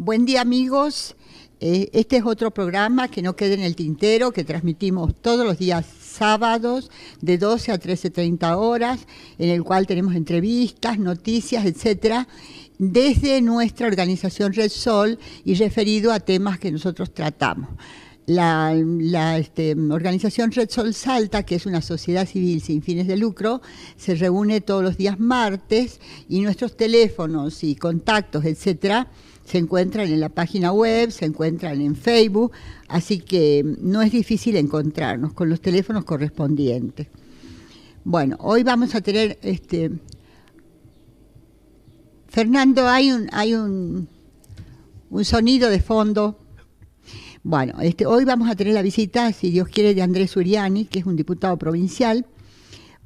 Buen día, amigos. Este es otro programa que no quede en el tintero, que transmitimos todos los días sábados de 12 a 13:30 horas, en el cual tenemos entrevistas, noticias, etcétera, desde nuestra organización Red Sol y referido a temas que nosotros tratamos. La organización Red Sol Salta, que es una sociedad civil sin fines de lucro, se reúne todos los días martes y nuestros teléfonos y contactos, etcétera, se encuentran en la página web, se encuentran en Facebook, así que no es difícil encontrarnos con los teléfonos correspondientes. Bueno, hoy vamos a tener, Fernando, hay un sonido de fondo. Bueno, hoy vamos a tener la visita, si Dios quiere, de Andrés Uriani, que es un diputado provincial,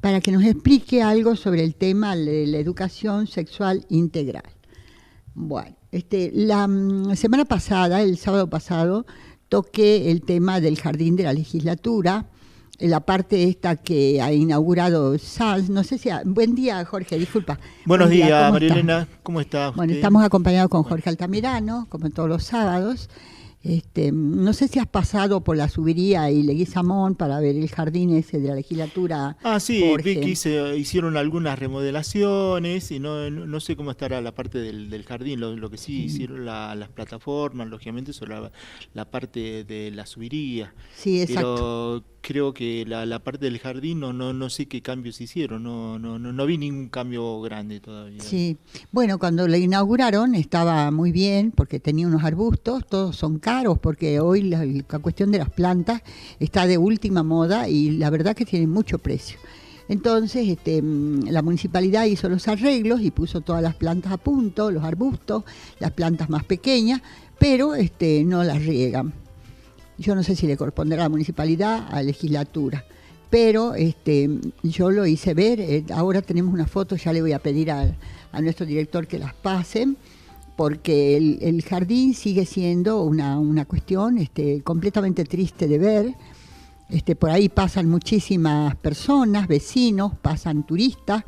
para que nos explique algo sobre el tema de la educación sexual integral. Bueno, la semana pasada, el sábado pasado, toqué el tema del jardín de la legislatura, la parte esta que ha inaugurado Sanz, no sé si... Buen día, Jorge, disculpa. Buenos días, María Elena, ¿cómo está usted? Bueno, estamos acompañados con Jorge Altamirano, como todos los sábados. No sé si has pasado por la Subiría y Leguizamón para ver el jardín ese de la legislatura. Ah, sí, Jorge. vi que hicieron algunas remodelaciones y no sé cómo estará la parte del jardín. Lo que sí hicieron las plataformas, lógicamente, sobre la parte de la Subiría. Sí, exacto. Pero creo que la parte del jardín no sé qué cambios hicieron, no vi ningún cambio grande todavía. Sí, bueno, cuando lo inauguraron estaba muy bien porque tenía unos arbustos, todos son caros porque hoy la cuestión de las plantas está de última moda y la verdad que tienen mucho precio. Entonces la municipalidad hizo los arreglos y puso todas las plantas a punto, los arbustos, las plantas más pequeñas, pero no las riegan. Yo no sé si le corresponderá a la municipalidad, a la legislatura, pero yo lo hice ver. Ahora tenemos una foto, ya le voy a pedir a nuestro director que las pasen, porque el jardín sigue siendo una cuestión completamente triste de ver. Por ahí pasan muchísimas personas, vecinos, pasan turistas,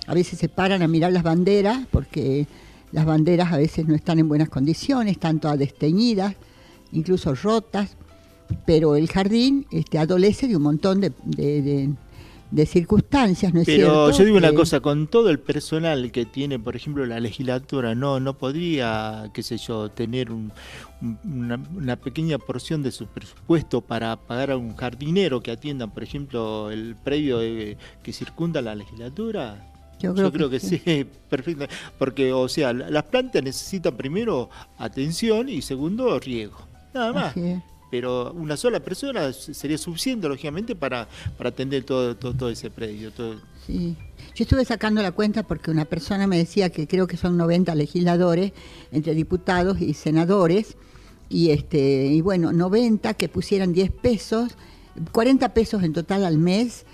a veces se paran a mirar las banderas, porque las banderas a veces no están en buenas condiciones, están todas desteñidas, incluso rotas. Pero el jardín adolece de un montón de circunstancias, ¿no es cierto? Pero yo digo una cosa, con todo el personal que tiene, por ejemplo, la legislatura, no podría, qué sé yo, tener una pequeña porción de su presupuesto para pagar a un jardinero que atienda, por ejemplo, el predio que circunda la legislatura. Yo creo que sí, perfecto. Porque, o sea, las plantas necesitan primero atención y segundo riego, nada más. Pero una sola persona sería suficiente, lógicamente, para atender todo ese predio. Sí. Yo estuve sacando la cuenta porque una persona me decía que creo que son 90 legisladores, entre diputados y senadores, y bueno, 90 que pusieran 10 pesos, 40 pesos en total al mes,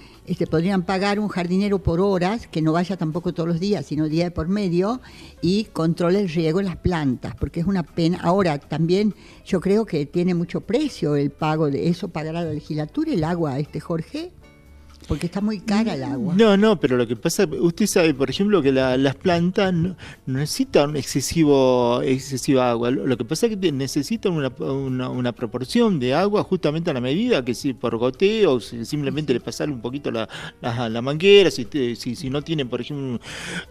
podrían pagar un jardinero por horas, que no vaya tampoco todos los días, sino día de por medio, y controle el riego en las plantas, porque es una pena. Ahora, también yo creo que tiene mucho precio el pago de eso, pagará la legislatura el agua, Jorge, porque está muy cara el agua. No, pero lo que pasa, usted sabe, por ejemplo, que las plantas no necesitan excesiva agua. Lo que pasa es que necesitan una proporción de agua justamente a la medida, que si por goteo, simplemente le pasar un poquito la manguera, si no tienen, por ejemplo,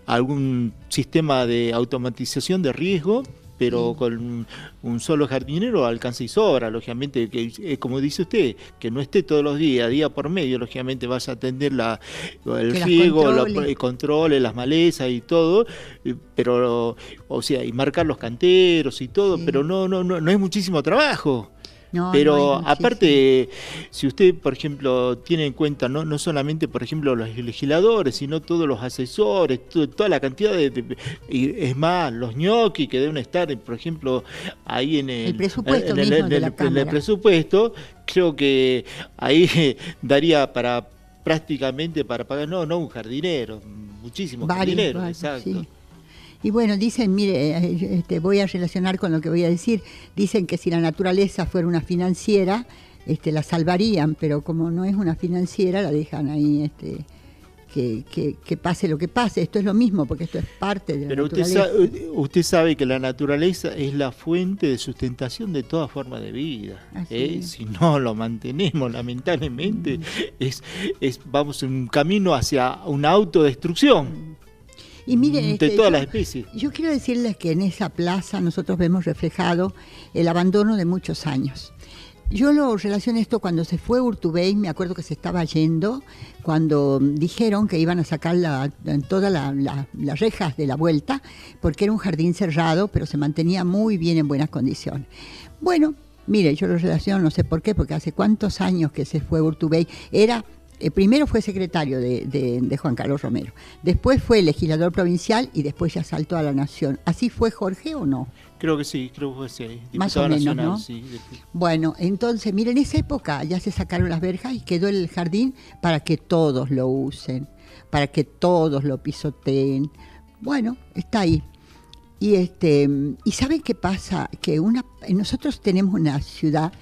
algún sistema de automatización de riesgo. Pero con un solo jardinero alcanza y sobra, lógicamente, que como dice usted, que no esté todos los días, día por medio, lógicamente vas a atender el riego, el control, las malezas y todo, pero, o sea, y marcar los canteros y todo, pero no es muchísimo trabajo. Pero aparte, si usted, por ejemplo, tiene en cuenta no solamente, por ejemplo, los legisladores, sino todos los asesores, toda la cantidad y es más, los ñoquis que deben estar, por ejemplo, ahí en el presupuesto, en el presupuesto, creo que ahí daría prácticamente para pagar, no un jardinero, muchísimos jardineros, exacto. Sí. Y bueno, dicen, mire, voy a relacionar con lo que voy a decir, dicen que si la naturaleza fuera una financiera, la salvarían, pero como no es una financiera, la dejan ahí que pase lo que pase. Esto es lo mismo, porque esto es parte de la Pero naturaleza. usted sabe que la naturaleza es la fuente de sustentación de toda forma de vida. Si no lo mantenemos, lamentablemente, vamos en un camino hacia una autodestrucción. Y miren, de todas las especies. Yo quiero decirles que en esa plaza nosotros vemos reflejado el abandono de muchos años. Yo lo relaciono esto cuando se fue Urtubey, me acuerdo que se estaba yendo, cuando dijeron que iban a sacar todas las rejas de la vuelta, porque era un jardín cerrado, pero se mantenía muy bien en buenas condiciones. Bueno, mire, yo lo relaciono, no sé por qué, porque hace cuántos años que se fue Urtubey, primero fue secretario de Juan Carlos Romero, después fue legislador provincial y después ya saltó a la Nación. ¿Así fue Jorge o no? Creo que sí, diputado más o menos, nacional, ¿no? Sí. Bueno, entonces, miren, en esa época ya se sacaron las verjas y quedó el jardín para que todos lo usen, para que todos lo pisoteen. Bueno, está ahí. Y ¿saben qué pasa? Que nosotros tenemos una ciudad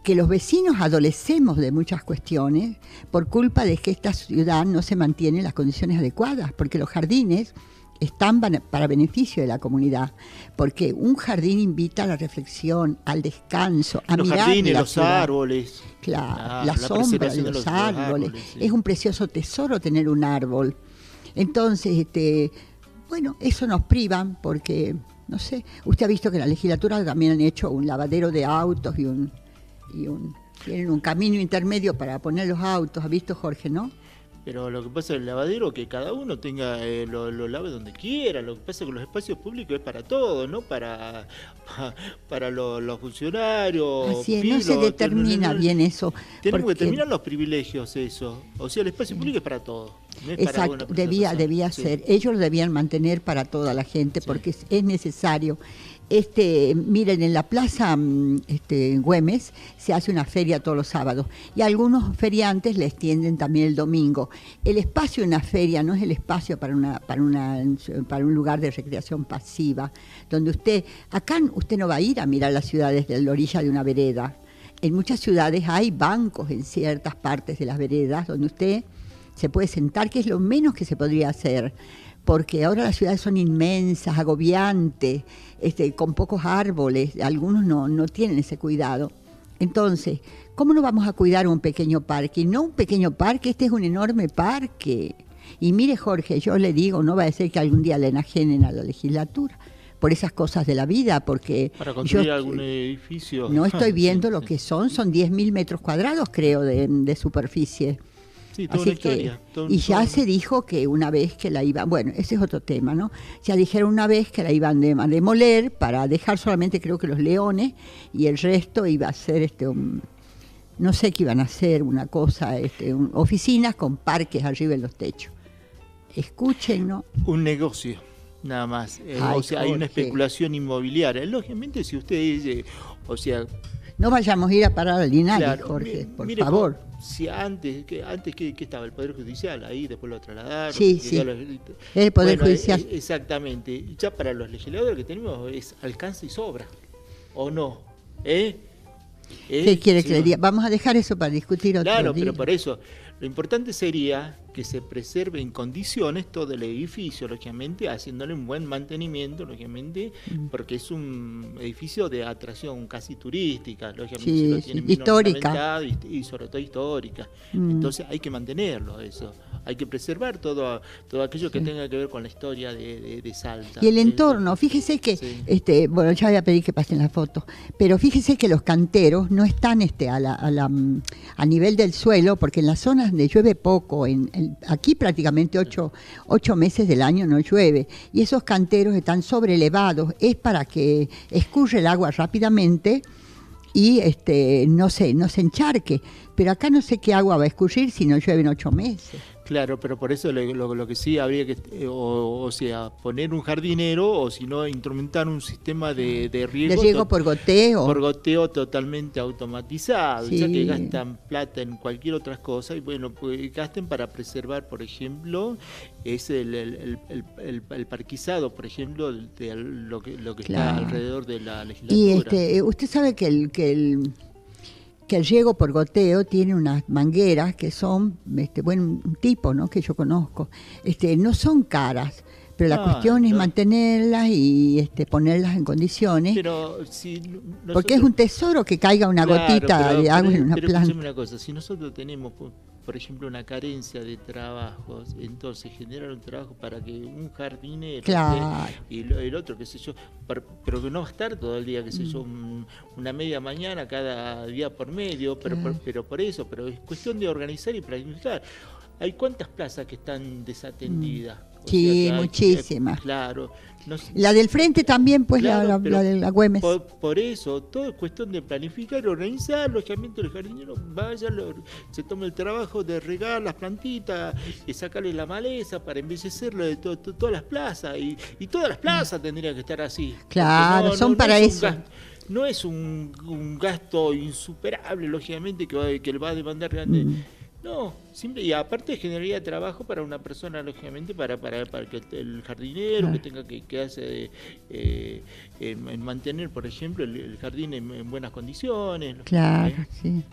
que los vecinos adolecemos de muchas cuestiones por culpa de que esta ciudad no se mantiene en las condiciones adecuadas, porque los jardines están para beneficio de la comunidad, porque un jardín invita a la reflexión, al descanso, a los mirar jardines, la los ciudad. Árboles. Claro, la sombra de los árboles. Sí. Es un precioso tesoro tener un árbol. Entonces, bueno, eso nos privan porque, no sé, usted ha visto que en la legislatura también han hecho un lavadero de autos tienen un camino intermedio para poner los autos, ¿ha visto, Jorge, no? Pero lo que pasa es el lavadero, que cada uno tenga lo lave donde quiera. Lo que pasa es que los espacios públicos es para todos, no para los funcionarios. Así es, no se determina bien eso. Tenemos que determinar los privilegios, eso. O sea, el espacio público es para todos. No es exacto, para debía ser. Sí. Ellos lo debían mantener para toda la gente, porque es necesario. Miren, en la plaza Güemes se hace una feria todos los sábados y algunos feriantes le extienden también el domingo. El espacio de una feria no es el espacio para un lugar de recreación pasiva, donde acá usted no va a ir a mirar las ciudades de la orilla de una vereda. En muchas ciudades hay bancos en ciertas partes de las veredas donde usted se puede sentar, que es lo menos que se podría hacer, porque ahora las ciudades son inmensas, agobiantes, con pocos árboles, algunos no tienen ese cuidado. Entonces, ¿cómo no vamos a cuidar un pequeño parque? No un pequeño parque, este es un enorme parque. Y mire, Jorge, yo le digo, no va a ser que algún día le enajenen a la legislatura por esas cosas de la vida, porque para construir algún edificio. No estoy viendo lo que son 10.000 metros cuadrados, creo, de superficie. Sí, toda una hectárea, ya se dijo que una vez que la iban, bueno, ese es otro tema, ¿no? Ya dijeron una vez que la iban a demoler para dejar solamente, creo que los leones, y el resto iba a ser no sé qué iban a hacer, una cosa, oficinas con parques arriba en los techos. Escuchen, ¿no? Un negocio, nada más. O sea, hay una especulación inmobiliaria. Lógicamente, si usted dice, no vayamos a ir a parar al Linares, claro, Jorge, por favor. Si antes que estaba el Poder Judicial, ahí después lo trasladaron. Sí. El Poder Judicial. Exactamente. Ya para los legisladores que tenemos es alcance y sobra. ¿O no? ¿Qué quiere que le diga? Vamos a dejar eso para discutir otro día. Claro, pero por eso, lo importante sería que se preserve en condiciones todo el edificio, lógicamente, haciéndole un buen mantenimiento, lógicamente, porque es un edificio de atracción casi turística, lógicamente, sí, lo tienen histórica. Y sobre todo histórica. Entonces hay que mantenerlo, eso. Hay que preservar todo aquello que tenga que ver con la historia de Salta. Y el entorno, fíjese que, bueno, ya voy a pedir que pasen la foto, pero fíjese que los canteros no están a nivel del suelo, porque en las zonas donde llueve poco, aquí prácticamente 8 meses del año no llueve, y esos canteros están sobrelevados, es para que escurre el agua rápidamente y no se encharque, pero acá no sé qué agua va a escurrir si no llueve en 8 meses. Claro, pero por eso lo que sí habría que, poner un jardinero, o si no, instrumentar un sistema de riego. De riego por goteo. Por goteo totalmente automatizado, sí. Ya que gastan plata en cualquier otra cosa, y bueno, pues gasten para preservar, por ejemplo, es el parquizado, por ejemplo, de lo que claro. está alrededor de la legislatura. Y usted sabe que que el riego por goteo tiene unas mangueras que son, bueno, un tipo, ¿no?, que yo conozco, no son caras, pero la cuestión es mantenerlas y ponerlas en condiciones, pero si nosotros, porque es un tesoro que caiga una gotita de agua en una planta. Pero una cosa, si nosotros tenemos, por ejemplo, una carencia de trabajos, entonces generar un trabajo para que un jardinero y el otro, qué sé yo, pero que no va a estar todo el día, qué sé yo, una media mañana cada día por medio, pero por eso, pero es cuestión de organizar y planificar. ¿Hay cuántas plazas que están desatendidas? Sí, muchísimas. Claro. No sé, la del frente también, pues, claro, la de la Güemes. Por eso, todo es cuestión de planificar, organizar, lógicamente el jardinero vaya, se toma el trabajo de regar las plantitas, y sacarle la maleza para embellecerlo de todas las plazas, y todas las plazas tendrían que estar así. Claro, son para eso. No es un gasto insuperable, lógicamente, que le va a demandar grande. No, simple, y aparte generaría trabajo para una persona, lógicamente, para que el jardinero que tenga que quedarse en mantener, por ejemplo, el jardín en buenas condiciones. Claro, sí.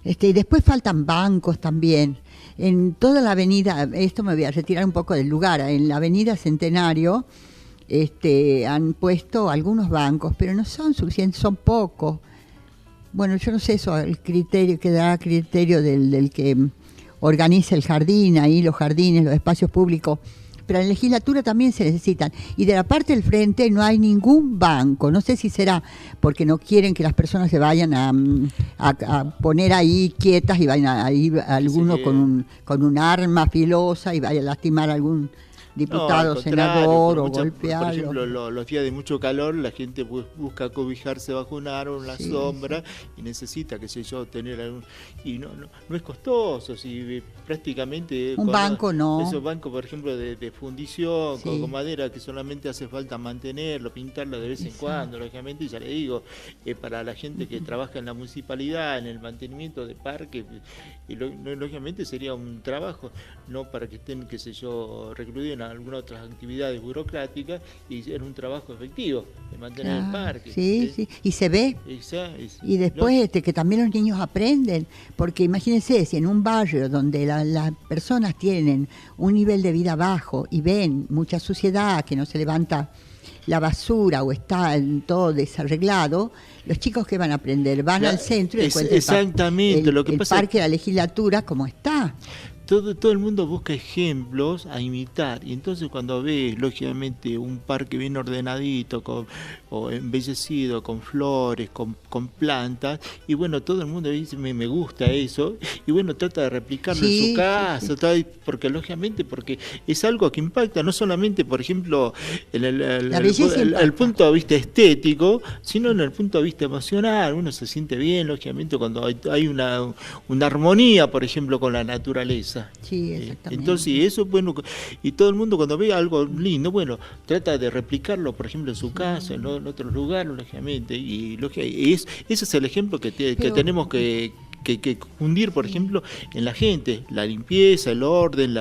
Y después faltan bancos también. En toda la avenida, esto me voy a retirar un poco del lugar, en la avenida Centenario han puesto algunos bancos, pero no son suficientes, son pocos. Bueno, yo no sé eso, el criterio que da criterio del que organiza el jardín, ahí los jardines, los espacios públicos, pero en la legislatura también se necesitan. Y de la parte del frente no hay ningún banco, no sé si será porque no quieren que las personas se vayan a poner ahí quietas y vayan a ir alguno con un arma filosa y vaya a lastimar a algún diputado, senador o golpearlo. Por ejemplo, los días de mucho calor, la gente busca cobijarse bajo un árbol, la sombra, y necesita, qué sé yo, tener algún... Y no es costoso, si prácticamente... Un banco no. Esos bancos, por ejemplo, de fundición, con madera, que solamente hace falta mantenerlo, pintarlo de vez en cuando, lógicamente, y ya le digo, para la gente que trabaja en la municipalidad, en el mantenimiento de parques, y lógicamente sería un trabajo, no para que estén, qué sé yo, recluidos en algunas otras actividades burocráticas, y en un trabajo efectivo de mantener el parque. Sí, y se ve. Y después que también los niños aprenden, porque imagínense, si en un barrio donde las personas tienen un nivel de vida bajo y ven mucha suciedad, que no se levanta la basura o está todo desarreglado, los chicos que van a aprender van al centro y encuentran el parque de la legislatura como está. Todo el mundo busca ejemplos a imitar, y entonces cuando ves, lógicamente, un parque bien ordenadito, o embellecido, con flores, con plantas, y bueno, todo el mundo dice, me gusta eso, y bueno, trata de replicarlo en su casa, porque lógicamente, porque es algo que impacta, no solamente, por ejemplo, en el punto de vista estético, sino en el punto de vista emocional. Uno se siente bien, lógicamente, cuando hay una armonía, por ejemplo, con la naturaleza. Sí, exactamente. Entonces, eso, bueno, y todo el mundo cuando ve algo lindo, bueno, trata de replicarlo, por ejemplo, en su casa, en otros lugares, lógicamente, y ese es el ejemplo que tenemos que fundir, por ejemplo, en la gente, la limpieza, el orden,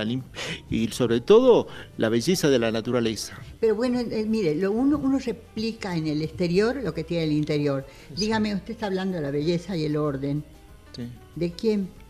y sobre todo la belleza de la naturaleza. Pero bueno, mire, uno replica en el exterior lo que tiene el interior. Dígame, usted está hablando de la belleza y el orden. Sí. ¿De quién?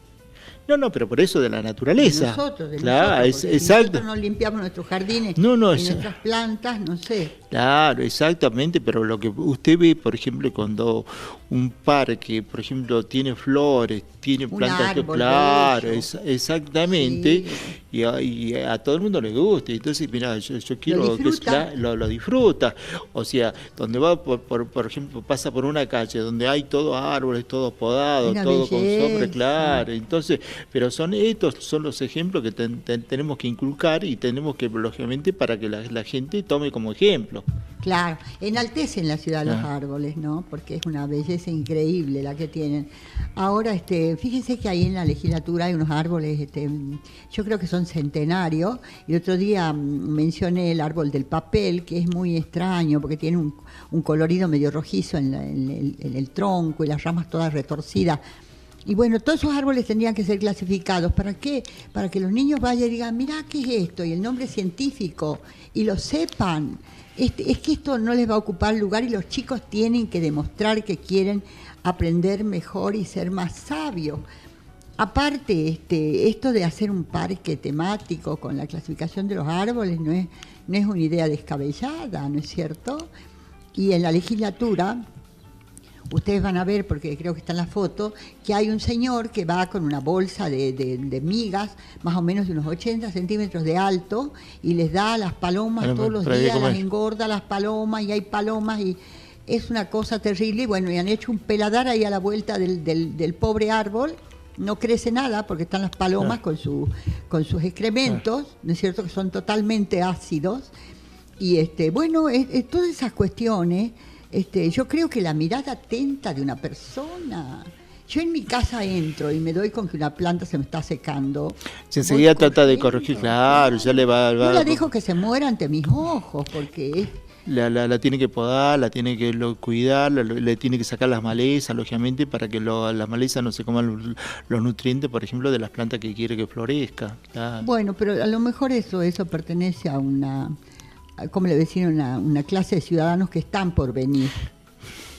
No, pero por eso de la naturaleza. De nosotros, exacto. Si nosotros no limpiamos nuestros jardines y nuestras plantas, no sé. Claro, exactamente, pero lo que usted ve, por ejemplo, cuando un parque, por ejemplo, tiene flores, tiene plantas, claro, exactamente, sí. y a todo el mundo le gusta, entonces, mira, yo quiero que lo disfruta, o sea, donde va, por ejemplo, pasa por una calle donde hay todos árboles, todos podados, todo con sombra, claro, entonces, pero estos son los ejemplos que tenemos que inculcar, y tenemos que, lógicamente, para que la gente tome como ejemplo. Claro, enaltecen la ciudad los árboles, ¿no? Porque es una belleza increíble la que tienen. Ahora, fíjense que ahí en la legislatura hay unos árboles, yo creo que son centenarios, y el otro día mencioné el árbol del papel, que es muy extraño, porque tiene un colorido medio rojizo en el tronco y las ramas todas retorcidas. Y bueno, todos esos árboles tendrían que ser clasificados. ¿Para qué? Para que los niños vayan y digan, mirá, ¿qué es esto? Y el nombre científico, y lo sepan. Es que esto no les va a ocupar lugar, y los chicos tienen que demostrar que quieren aprender mejor y ser más sabio. Aparte, esto de hacer un parque temático con la clasificación de los árboles no es una idea descabellada, ¿no es cierto? Y en la legislatura, ustedes van a ver, porque creo que está en la foto, que hay un señor que va con una bolsa de migas, más o menos de unos 80 centímetros de alto, y les da a las palomas todos los días, las engorda las palomas, y hay palomas, y es una cosa terrible. Y bueno, y han hecho un peladar ahí a la vuelta del pobre árbol. No crece nada porque están las palomas con sus excrementos, ¿no es cierto?, que son totalmente ácidos. Y bueno, todas esas cuestiones, yo creo que la mirada atenta de una persona. Yo en mi casa entro y me doy con que una planta se me está secando. Si enseguida trata de corregir, claro, ya le va. No la dejo que se muera ante mis ojos, porque la tiene que podar, la tiene que cuidar, le tiene que sacar las malezas, lógicamente, para que las malezas no se coman los nutrientes, por ejemplo, de las plantas que quiere que florezca. Claro. Bueno, pero a lo mejor eso pertenece a como le decían, una clase de ciudadanos que están por venir.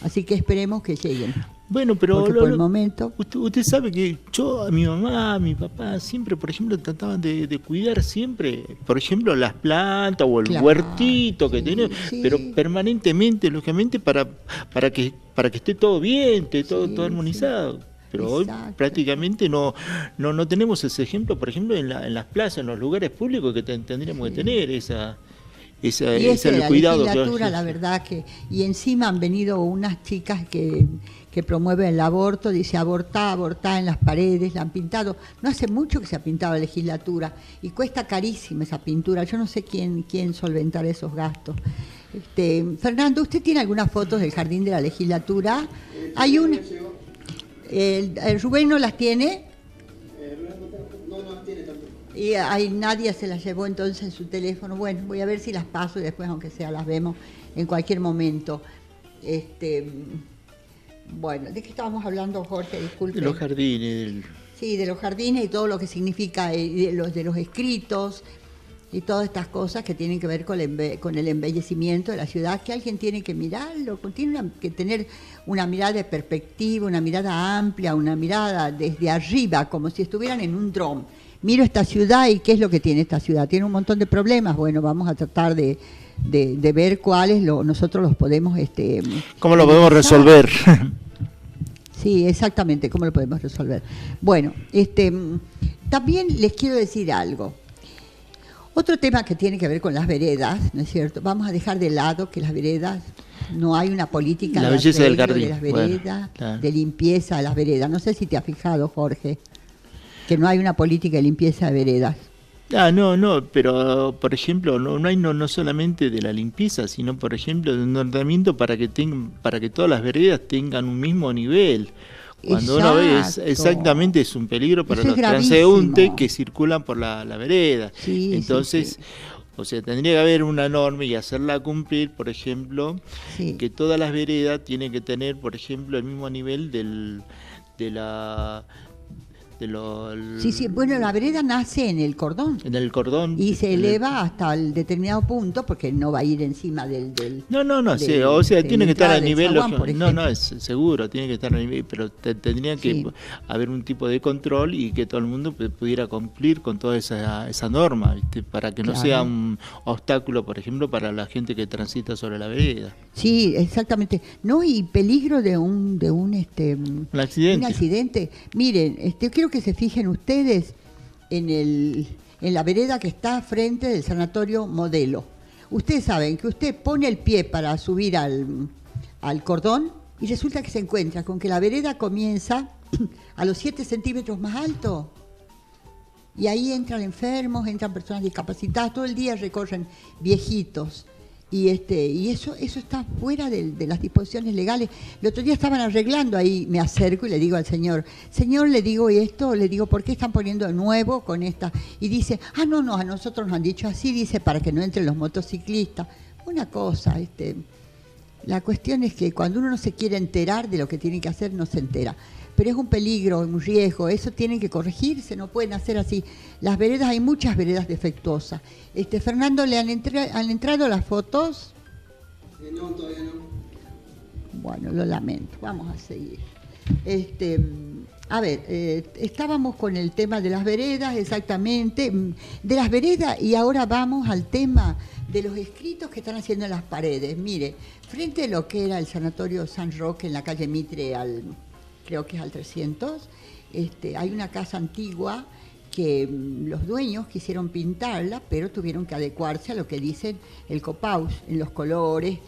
Así que esperemos que lleguen. Bueno, pero por el momento... Usted sabe que a mi mamá, a mi papá, siempre, por ejemplo, trataban de cuidar siempre, por ejemplo, las plantas o el huertito que tenía, pero permanentemente, lógicamente, para que esté todo bien, esté todo armonizado. Pero hoy prácticamente no tenemos ese ejemplo, por ejemplo, en las plazas, en los lugares públicos que tendríamos que tener ese cuidado. La legislatura, la verdad que... Y encima han venido unas chicas que promueven el aborto, dice abortá en las paredes, la han pintado. No hace mucho que se ha pintado la legislatura y cuesta carísima esa pintura. Yo no sé quién solventará esos gastos. Fernando, ¿usted tiene algunas fotos del jardín de la legislatura? Hay una... ¿El Rubén no las tiene? No tiene tampoco. Y nadie se las llevó entonces en su teléfono. Bueno, voy a ver si las paso y después, aunque sea, las vemos en cualquier momento. Bueno, ¿de qué estábamos hablando, Jorge? Disculpe. De los jardines. Sí, de los jardines y todo lo que significa, de los escritos y todas estas cosas que tienen que ver con el embellecimiento de la ciudad, que alguien tiene que mirarlo, tiene que tener una mirada de perspectiva, una mirada amplia, una mirada desde arriba, como si estuvieran en un dron. Miro esta ciudad y ¿qué es lo que tiene esta ciudad? Tiene un montón de problemas. Bueno, vamos a tratar de ver cuáles nosotros los podemos... ¿Cómo lo podemos resolver? Sí, exactamente, ¿cómo lo podemos resolver? Bueno, también les quiero decir algo. Otro tema que tiene que ver con las veredas, ¿no es cierto? Vamos a dejar de lado que las veredas, no hay una política la belleza del jardín. De las veredas, de limpieza de las veredas. No sé si te has fijado, Jorge, que no hay una política de limpieza de veredas. No, pero por ejemplo, no hay no solamente de la limpieza, sino por ejemplo de un ordenamiento para que todas las veredas tengan un mismo nivel. Cuando uno ve, exactamente es un peligro para los transeúntes que circulan por la vereda. Sí, entonces, o sea, tendría que haber una norma y hacerla cumplir, por ejemplo, que todas las veredas tienen que tener, por ejemplo, el mismo nivel bueno, la vereda nace en el cordón. En el cordón. Y se eleva hasta el determinado punto porque no va a ir encima del o sea, tiene que estar a nivel... es seguro, tiene que estar a nivel, pero tendría que haber un tipo de control y que todo el mundo pudiera cumplir con toda esa norma, ¿viste? Para que no sea un obstáculo, por ejemplo, para la gente que transita sobre la vereda. Sí, exactamente. No, y peligro de un accidente. Miren, quiero que se fijen ustedes en la vereda que está frente del Sanatorio Modelo. Ustedes saben que usted pone el pie para subir al cordón y resulta que se encuentra con que la vereda comienza a los 7 centímetros más alto. Y ahí entran enfermos, entran personas discapacitadas, todo el día recorren viejitos. Y eso está fuera de las disposiciones legales. El otro día estaban arreglando ahí, me acerco y le digo al señor, le digo esto, le digo, ¿por qué están poniendo de nuevo con esta? Y dice, no, a nosotros nos han dicho así, dice, para que no entren los motociclistas. Una cosa, la cuestión es que cuando uno no se quiere enterar de lo que tiene que hacer, no se entera. Pero es un peligro, un riesgo, eso tiene que corregirse, no pueden hacer así. Las veredas, hay muchas veredas defectuosas. Fernando, ¿le han entrado las fotos? No, todavía no. Bueno, lo lamento. Vamos a seguir. A ver, estábamos con el tema de las veredas, exactamente, de las veredas, y ahora vamos al tema de los escritos que están haciendo en las paredes. Mire, frente a lo que era el Sanatorio San Roque en la calle Mitre, creo que es al 300, hay una casa antigua que los dueños quisieron pintarla, pero tuvieron que adecuarse a lo que dicen el Copaus en los colores.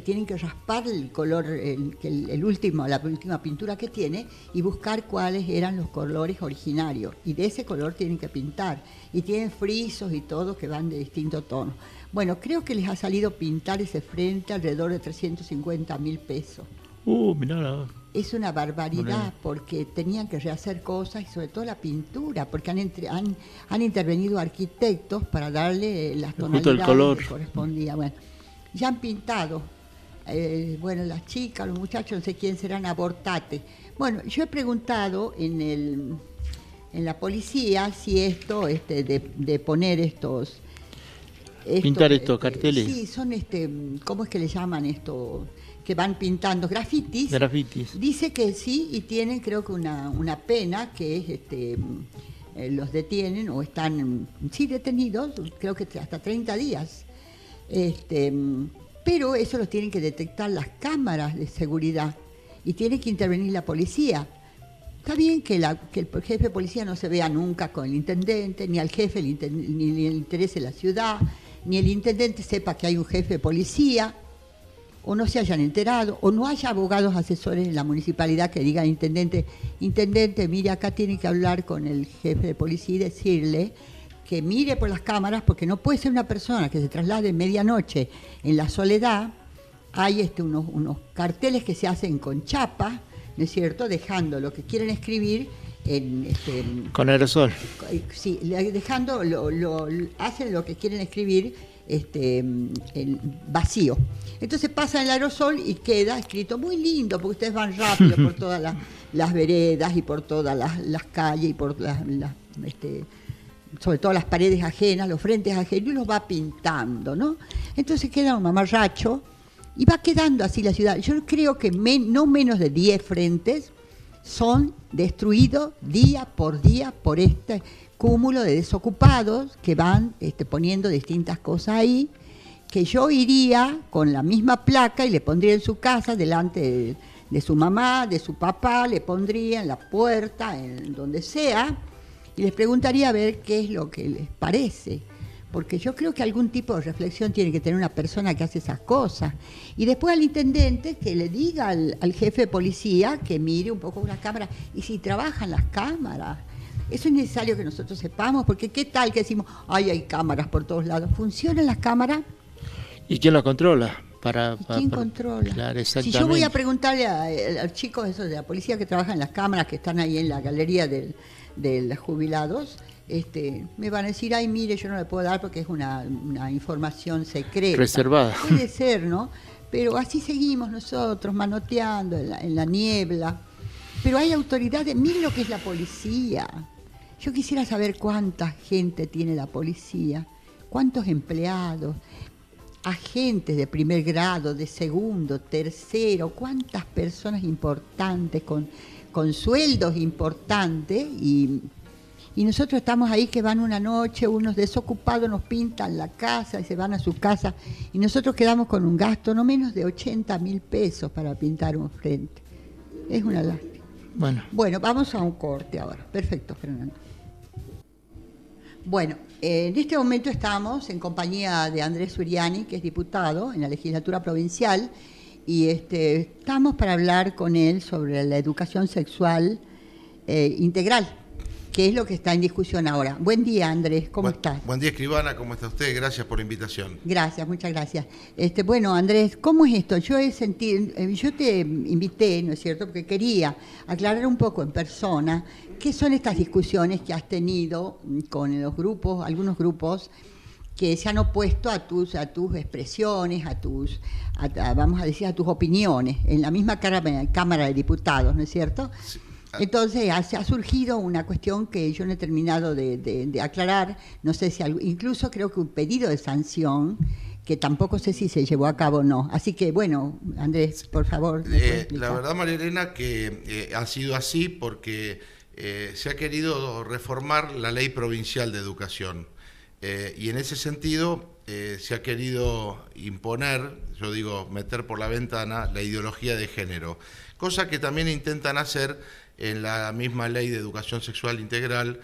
Tienen que raspar el color, la última pintura que tiene, y buscar cuáles eran los colores originarios. Y de ese color tienen que pintar. Y tienen frisos y todo que van de distintos tonos. Bueno, creo que les ha salido pintar ese frente alrededor de 350.000 pesos. Mirá. Es una barbaridad, porque tenían que rehacer cosas, y sobre todo la pintura, porque han intervenido arquitectos para darle las tonalidades que correspondían. Bueno, ya han pintado, las chicas, los muchachos, no sé quién serán, abortate. Bueno, yo he preguntado en la policía si esto de poner pintar estos carteles. Sí, son ¿cómo es que le llaman esto? Que van pintando grafitis. Dice que sí, y tienen creo que una pena, que es los detienen o están detenidos, creo que hasta 30 días. Pero eso lo tienen que detectar las cámaras de seguridad y tiene que intervenir la policía. Está bien que el jefe de policía no se vea nunca con el intendente, ni al jefe ni le interese la ciudad, ni el intendente sepa que hay un jefe de policía, o no se hayan enterado, o no haya abogados asesores en la municipalidad que digan, intendente, mire, acá tiene que hablar con el jefe de policía y decirle que mire por las cámaras, porque no puede ser una persona que se traslade medianoche en la soledad. Hay unos carteles que se hacen con chapa, ¿no es cierto?, dejando lo que quieren escribir con aerosol. Sí, dejando hacen lo que quieren escribir vacío. Entonces pasa el aerosol y queda escrito muy lindo, porque ustedes van rápido por todas las veredas y por todas las calles y por sobre todo las paredes ajenas, los frentes ajenos, y los va pintando, ¿no? Entonces queda un mamarracho y va quedando así la ciudad. Yo creo que no menos de 10 frentes son destruidos día por día por este cúmulo de desocupados que van poniendo distintas cosas ahí, que yo iría con la misma placa y le pondría en su casa, delante de su mamá, de su papá, le pondría en la puerta, en donde sea, y les preguntaría a ver qué es lo que les parece, porque yo creo que algún tipo de reflexión tiene que tener una persona que hace esas cosas. Y después al intendente que le diga al jefe de policía que mire un poco las cámaras, y si trabajan las cámaras. Eso es necesario que nosotros sepamos, porque qué tal que decimos, hay cámaras por todos lados. ¿Funcionan las cámaras? ¿Y quién las controla? ¿Quién controla? Claro, si yo voy a preguntarle a los chicos esos de la policía que trabajan en las cámaras, que están ahí en la galería de los jubilados, me van a decir, ay, mire, yo no le puedo dar porque es una información secreta. Reservada. Puede ser, ¿no? Pero así seguimos nosotros, manoteando en la niebla. Pero hay autoridades, miren lo que es la policía. Yo quisiera saber cuánta gente tiene la policía, cuántos empleados, agentes de primer grado, de segundo, tercero, cuántas personas importantes con sueldos importantes, y nosotros estamos ahí que van una noche, unos desocupados nos pintan la casa y se van a su casa, y nosotros quedamos con un gasto no menos de 80.000 pesos para pintar un frente. Es una lástima. Bueno, vamos a un corte ahora. Perfecto, Fernando. Bueno, en este momento estamos en compañía de Andrés Suriani, que es diputado en la legislatura provincial, y estamos para hablar con él sobre la educación sexual integral, que es lo que está en discusión ahora. Buen día, Andrés, ¿cómo estás? Buen día, escribana, ¿cómo está usted? Gracias por la invitación. Gracias, muchas gracias. Bueno, Andrés, ¿cómo es esto? Yo te invité, ¿no es cierto?, porque quería aclarar un poco en persona qué son estas discusiones que has tenido con los grupos, algunos grupos que se han opuesto a tus expresiones, vamos a decir, a tus opiniones, en la misma Cámara de Diputados, ¿no es cierto? Sí. Entonces ha surgido una cuestión que yo no he terminado de aclarar, no sé si incluso creo que un pedido de sanción que tampoco sé si se llevó a cabo o no. Así que, bueno, Andrés, por favor. La verdad, María Elena, que ha sido así porque se ha querido reformar la ley provincial de educación. Y en ese sentido se ha querido imponer, yo digo, meter por la ventana la ideología de género, cosa que también intentan hacer en la misma ley de educación sexual integral,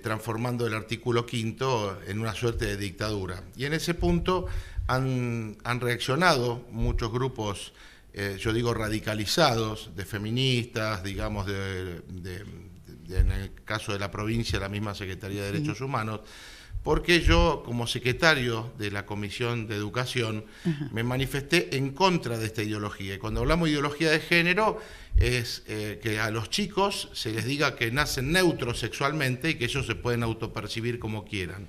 transformando el artículo 5 en una suerte de dictadura. Y en ese punto han reaccionado muchos grupos, yo digo, radicalizados, de feministas, digamos, en el caso de la provincia, la misma Secretaría de Derechos Humanos, porque yo, como secretario de la Comisión de Educación, me manifesté en contra de esta ideología. Y cuando hablamos de ideología de género, es que a los chicos se les diga que nacen neutros sexualmente y que ellos se pueden autopercibir como quieran.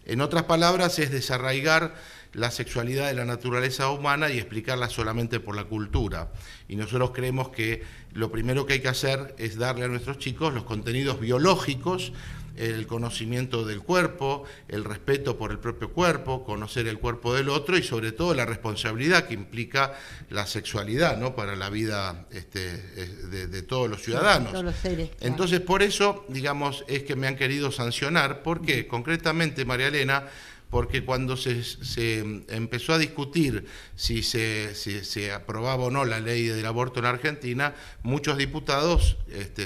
En otras palabras, es desarraigar la sexualidad de la naturaleza humana y explicarla solamente por la cultura. Y nosotros creemos que lo primero que hay que hacer es darle a nuestros chicos los contenidos biológicos, el conocimiento del cuerpo, el respeto por el propio cuerpo, conocer el cuerpo del otro y sobre todo la responsabilidad que implica la sexualidad, ¿no?, para la vida de todos los ciudadanos. Todos los seres, claro. Entonces, por eso, digamos, es que me han querido sancionar. ¿Por qué? Concretamente, María Elena, porque cuando se empezó a discutir si se aprobaba o no la ley del aborto en Argentina, muchos diputados,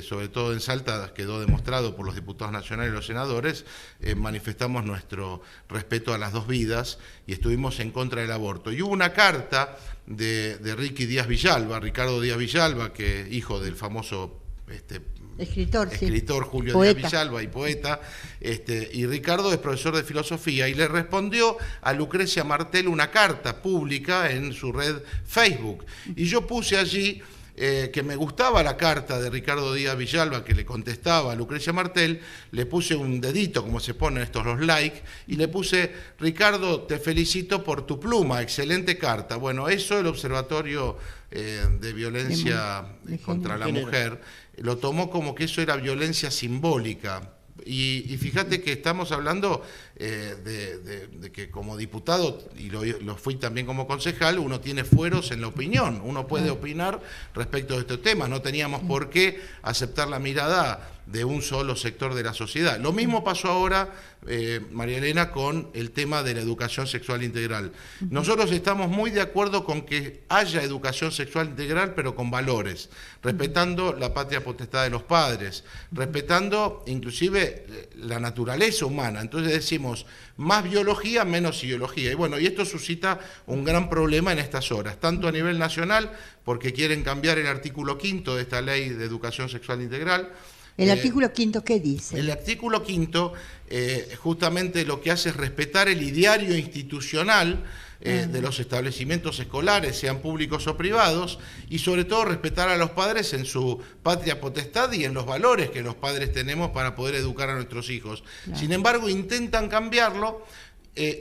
sobre todo en Salta, quedó demostrado por los diputados nacionales y los senadores, manifestamos nuestro respeto a las dos vidas y estuvimos en contra del aborto. Y hubo una carta de Ricardo Díaz Villalba, que hijo del famoso escritor Julio Díaz Villalba y poeta, y Ricardo es profesor de filosofía, y le respondió a Lucrecia Martel una carta pública en su red Facebook. Y yo puse allí que me gustaba la carta de Ricardo Díaz Villalba, que le contestaba a Lucrecia Martel, le puse un dedito, como se ponen estos los likes, y le puse: Ricardo, te felicito por tu pluma, excelente carta. Bueno, eso el Observatorio de Violencia contra la Mujer lo tomó como que eso era violencia simbólica. Y fíjate que estamos hablando de que como diputado, y lo fui también como concejal, uno tiene fueros en la opinión, uno puede opinar respecto de estos temas, no teníamos por qué aceptar la mirada de un solo sector de la sociedad. Lo mismo pasó ahora, María Elena, con el tema de la educación sexual integral. Nosotros estamos muy de acuerdo con que haya educación sexual integral, pero con valores, respetando la patria potestad de los padres, respetando inclusive la naturaleza humana. Entonces decimos, más biología, menos ideología. Y bueno, y esto suscita un gran problema en estas horas, tanto a nivel nacional, porque quieren cambiar el artículo 5 de esta ley de educación sexual integral. ¿El artículo 5 qué dice? El artículo 5 justamente lo que hace es respetar el ideario institucional de los establecimientos escolares, sean públicos o privados, y sobre todo respetar a los padres en su patria potestad y en los valores que los padres tenemos para poder educar a nuestros hijos. Claro. Sin embargo, intentan cambiarlo,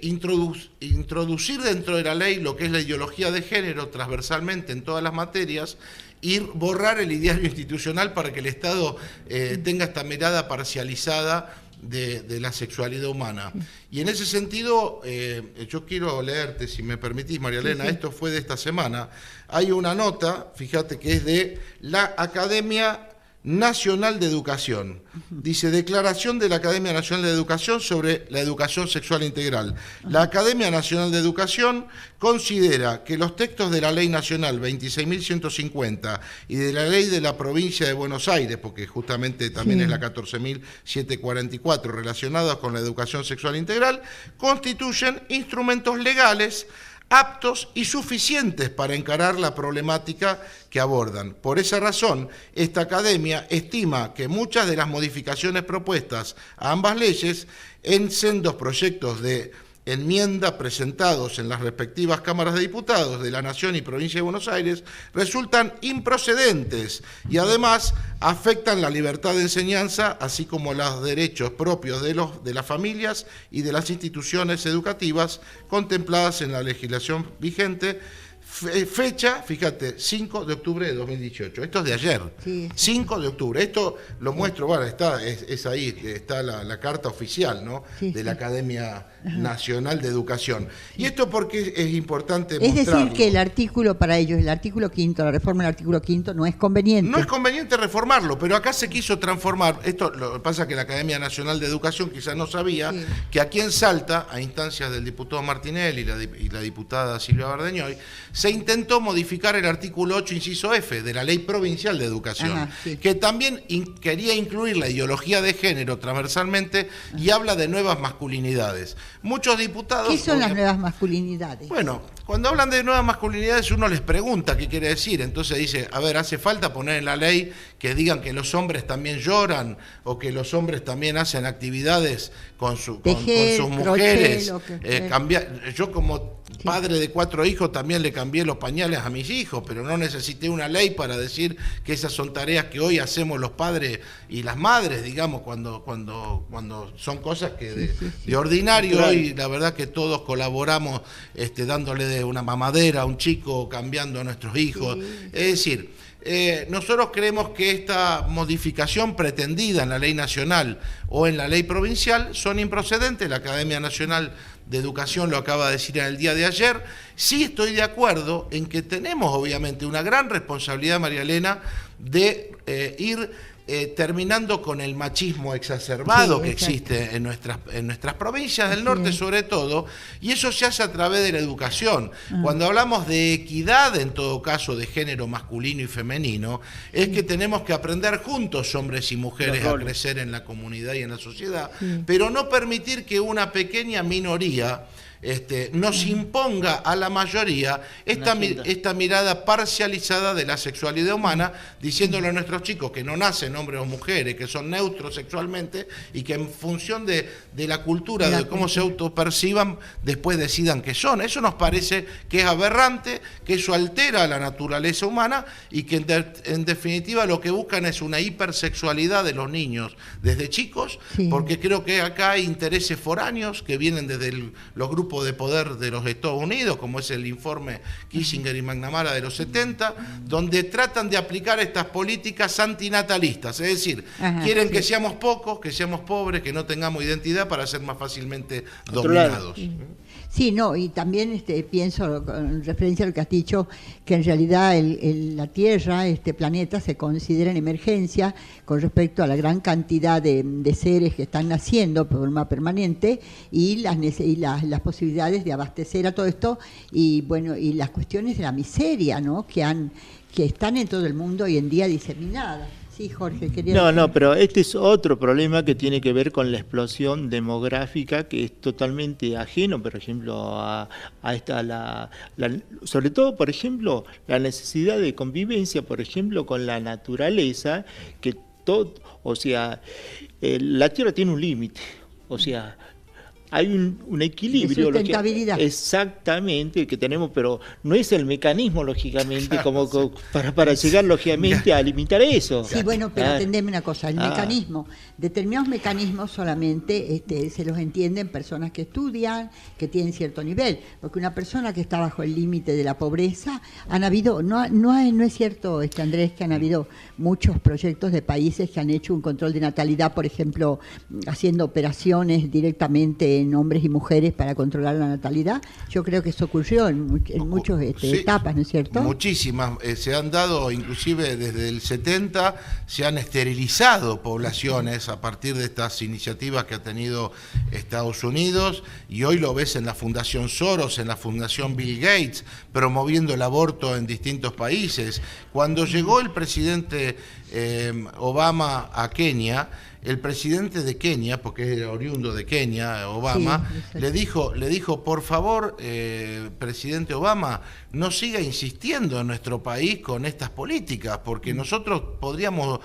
introducir dentro de la ley lo que es la ideología de género transversalmente en todas las materias, y borrar el ideario institucional para que el Estado tenga esta mirada parcializada de la sexualidad humana. Y en ese sentido, yo quiero leerte, si me permitís, María Elena, esto fue de esta semana. Hay una nota, fíjate, que es de la Academia Nacional de Educación. Dice: Declaración de la Academia Nacional de Educación sobre la educación sexual integral. La Academia Nacional de Educación considera que los textos de la Ley Nacional 26.150 y de la Ley de la Provincia de Buenos Aires, porque justamente también es la 14.744, relacionados con la educación sexual integral, constituyen instrumentos legales aptos y suficientes para encarar la problemática que abordan. Por esa razón, esta academia estima que muchas de las modificaciones propuestas a ambas leyes en sendos proyectos de enmienda presentados en las respectivas cámaras de diputados de la Nación y Provincia de Buenos Aires resultan improcedentes y además afectan la libertad de enseñanza, así como los derechos propios de las familias y de las instituciones educativas contempladas en la legislación vigente, Fecha, fíjate, 5 de octubre de 2018. Esto es de ayer. Sí. 5 de octubre. Esto lo muestro, bueno, es ahí, está la carta oficial, ¿no? Sí, de la Academia Nacional de Educación. Y esto porque es importante Es mostrarlo. decir, que el artículo para ellos, el artículo 5, la reforma del artículo 5, no es conveniente. No es conveniente reformarlo, pero acá se quiso transformar. Esto lo que pasa es que la Academia Nacional de Educación quizás no sabía que aquí en Salta, a instancias del diputado Martinelli y la diputada Silvia Bardeñoy, se intentó modificar el artículo 8, inciso F, de la Ley Provincial de Educación, que también quería incluir la ideología de género transversalmente y habla de nuevas masculinidades. Muchos diputados... ¿Qué son las nuevas masculinidades? Bueno, cuando hablan de nuevas masculinidades uno les pregunta qué quiere decir, entonces dice, a ver, hace falta poner en la ley que digan que los hombres también lloran o que los hombres también hacen actividades con sus mujeres. Yo como padre de 4 hijos también le cambié los pañales a mis hijos, pero no necesité una ley para decir que esas son tareas que hoy hacemos los padres y las madres, digamos, cuando son cosas que de ordinario hoy la verdad que todos colaboramos dándole de una mamadera a un chico, cambiando a nuestros hijos. Es decir, nosotros creemos que esta modificación pretendida en la ley nacional o en la ley provincial son improcedentes. La Academia Nacional de Educación lo acaba de decir en el día de ayer. Sí estoy de acuerdo en que tenemos obviamente una gran responsabilidad, María Elena, de ir terminando con el machismo exacerbado que existe en nuestras provincias del norte sobre todo, y eso se hace a través de la educación. Cuando hablamos de equidad, en todo caso, de género masculino y femenino, es que tenemos que aprender juntos, hombres y mujeres, a crecer en la comunidad y en la sociedad, pero no permitir que una pequeña minoría nos imponga a la mayoría esta mirada parcializada de la sexualidad humana, diciéndole a nuestros chicos que no nacen hombres o mujeres, que son neutros sexualmente y que en función de la cultura, de cómo se autoperciban, después decidan qué son. Eso nos parece que es aberrante, que eso altera la naturaleza humana y que en definitiva lo que buscan es una hipersexualidad de los niños desde chicos, porque creo que acá hay intereses foráneos que vienen desde los grupos de poder de los Estados Unidos, como es el informe Kissinger y McNamara de los 70, donde tratan de aplicar estas políticas antinatalistas, es decir, quieren que seamos pocos, que seamos pobres, que no tengamos identidad para ser más fácilmente dominados. Sí, no, y también pienso, en referencia a lo que has dicho, que en realidad la Tierra, este planeta, se considera en emergencia con respecto a la gran cantidad de seres que están naciendo de forma permanente y las posibilidades de abastecer a todo esto, y bueno, y las cuestiones de la miseria, ¿no?, que están en todo el mundo hoy en día diseminadas. Sí, Jorge, quería... No, pero este es otro problema que tiene que ver con la explosión demográfica, que es totalmente ajeno, por ejemplo, sobre todo, por ejemplo, la necesidad de convivencia, por ejemplo, con la naturaleza, que la Tierra tiene un límite, o sea, hay un equilibrio. De sustentabilidad. Exactamente, que tenemos, pero no es el mecanismo, lógicamente, para llegar, lógicamente, a limitar eso. Sí, bueno, pero entendeme una cosa, el mecanismo, determinados mecanismos solamente se los entienden personas que estudian, que tienen cierto nivel, porque una persona que está bajo el límite de la pobreza, no es cierto, Andrés, que han habido muchos proyectos de países que han hecho un control de natalidad, por ejemplo, haciendo operaciones directamente en hombres y mujeres para controlar la natalidad. Yo creo que eso ocurrió en muchas etapas, ¿no es cierto? Muchísimas. Se han dado, inclusive desde el 70, se han esterilizado poblaciones a partir de estas iniciativas que ha tenido Estados Unidos, y hoy lo ves en la Fundación Soros, en la Fundación Bill Gates, promoviendo el aborto en distintos países. Cuando llegó el presidente Obama a Kenia, el presidente de Kenia, porque era oriundo de Kenia, Obama, le dijo, por favor, presidente Obama, no siga insistiendo en nuestro país con estas políticas, porque nosotros podríamos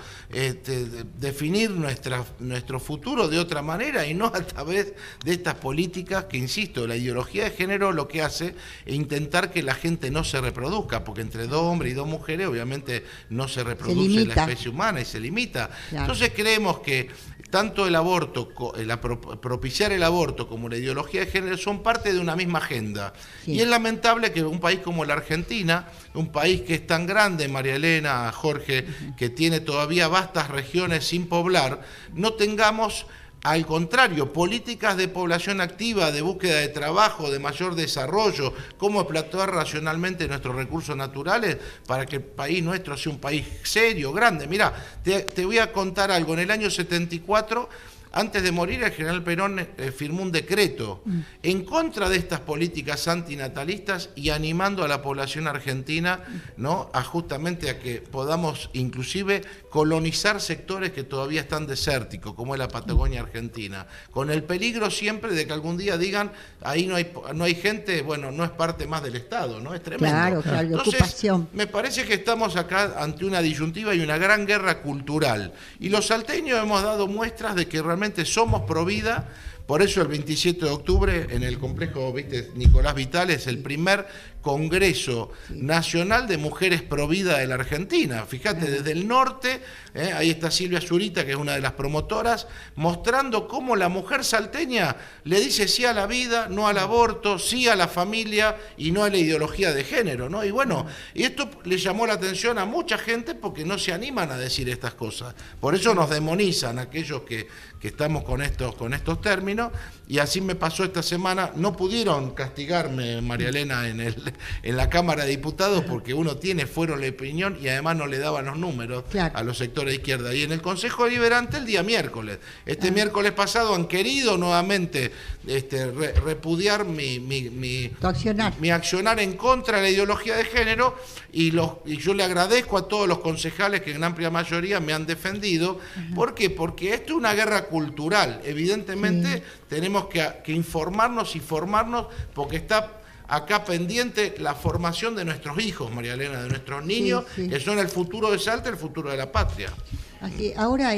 definir nuestro futuro de otra manera y no a través de estas políticas que, insisto, la ideología de género lo que hace es intentar que la gente no se reproduzca, porque entre 2 hombres y 2 mujeres obviamente no se reproduce la especie humana y se limita. Claro. Entonces creemos que que tanto el aborto, propiciar el aborto como la ideología de género son parte de una misma agenda. Sí. Y es lamentable que un país como la Argentina, un país que es tan grande, María Elena, Jorge, que tiene todavía vastas regiones sin poblar, no tengamos, al contrario, políticas de población activa, de búsqueda de trabajo, de mayor desarrollo, cómo explotar racionalmente nuestros recursos naturales para que el país nuestro sea un país serio, grande. Mirá, te voy a contar algo. En el año 74, antes de morir, el general Perón firmó un decreto en contra de estas políticas antinatalistas y animando a la población argentina, ¿no?, a justamente a que podamos inclusive colonizar sectores que todavía están desérticos, como es la Patagonia Argentina, con el peligro siempre de que algún día digan, ahí no hay gente, bueno, no es parte más del Estado, ¿no? Es tremendo. Claro, claro, entonces, ocupación. Me parece que estamos acá ante una disyuntiva y una gran guerra cultural. Y los salteños hemos dado muestras de que realmente somos pro vida. Por eso el 27 de octubre en el complejo, ¿viste?, Nicolás Vital es el primer Congreso Nacional de Mujeres Pro Vida de la Argentina. Fíjate, desde el norte, ahí está Silvia Zurita, que es una de las promotoras, mostrando cómo la mujer salteña le dice sí a la vida, no al aborto, sí a la familia y no a la ideología de género, ¿no? Y bueno, y esto le llamó la atención a mucha gente porque no se animan a decir estas cosas. Por eso nos demonizan aquellos que estamos con estos términos, y así me pasó esta semana. No pudieron castigarme, María Elena, en la Cámara de Diputados porque uno tiene fuero de opinión y además no le daban los números a los sectores de izquierda. Y en el Consejo Deliberante el día miércoles, miércoles pasado, han querido nuevamente repudiar mi accionar en contra de la ideología de género, y yo le agradezco a todos los concejales que en amplia mayoría me han defendido. ¿Por qué? Porque esto es una guerra cultural. Evidentemente tenemos que informarnos y formarnos, porque está acá pendiente la formación de nuestros hijos, María Elena, de nuestros niños, que son el futuro de Salta, el futuro de la patria. Así, ahora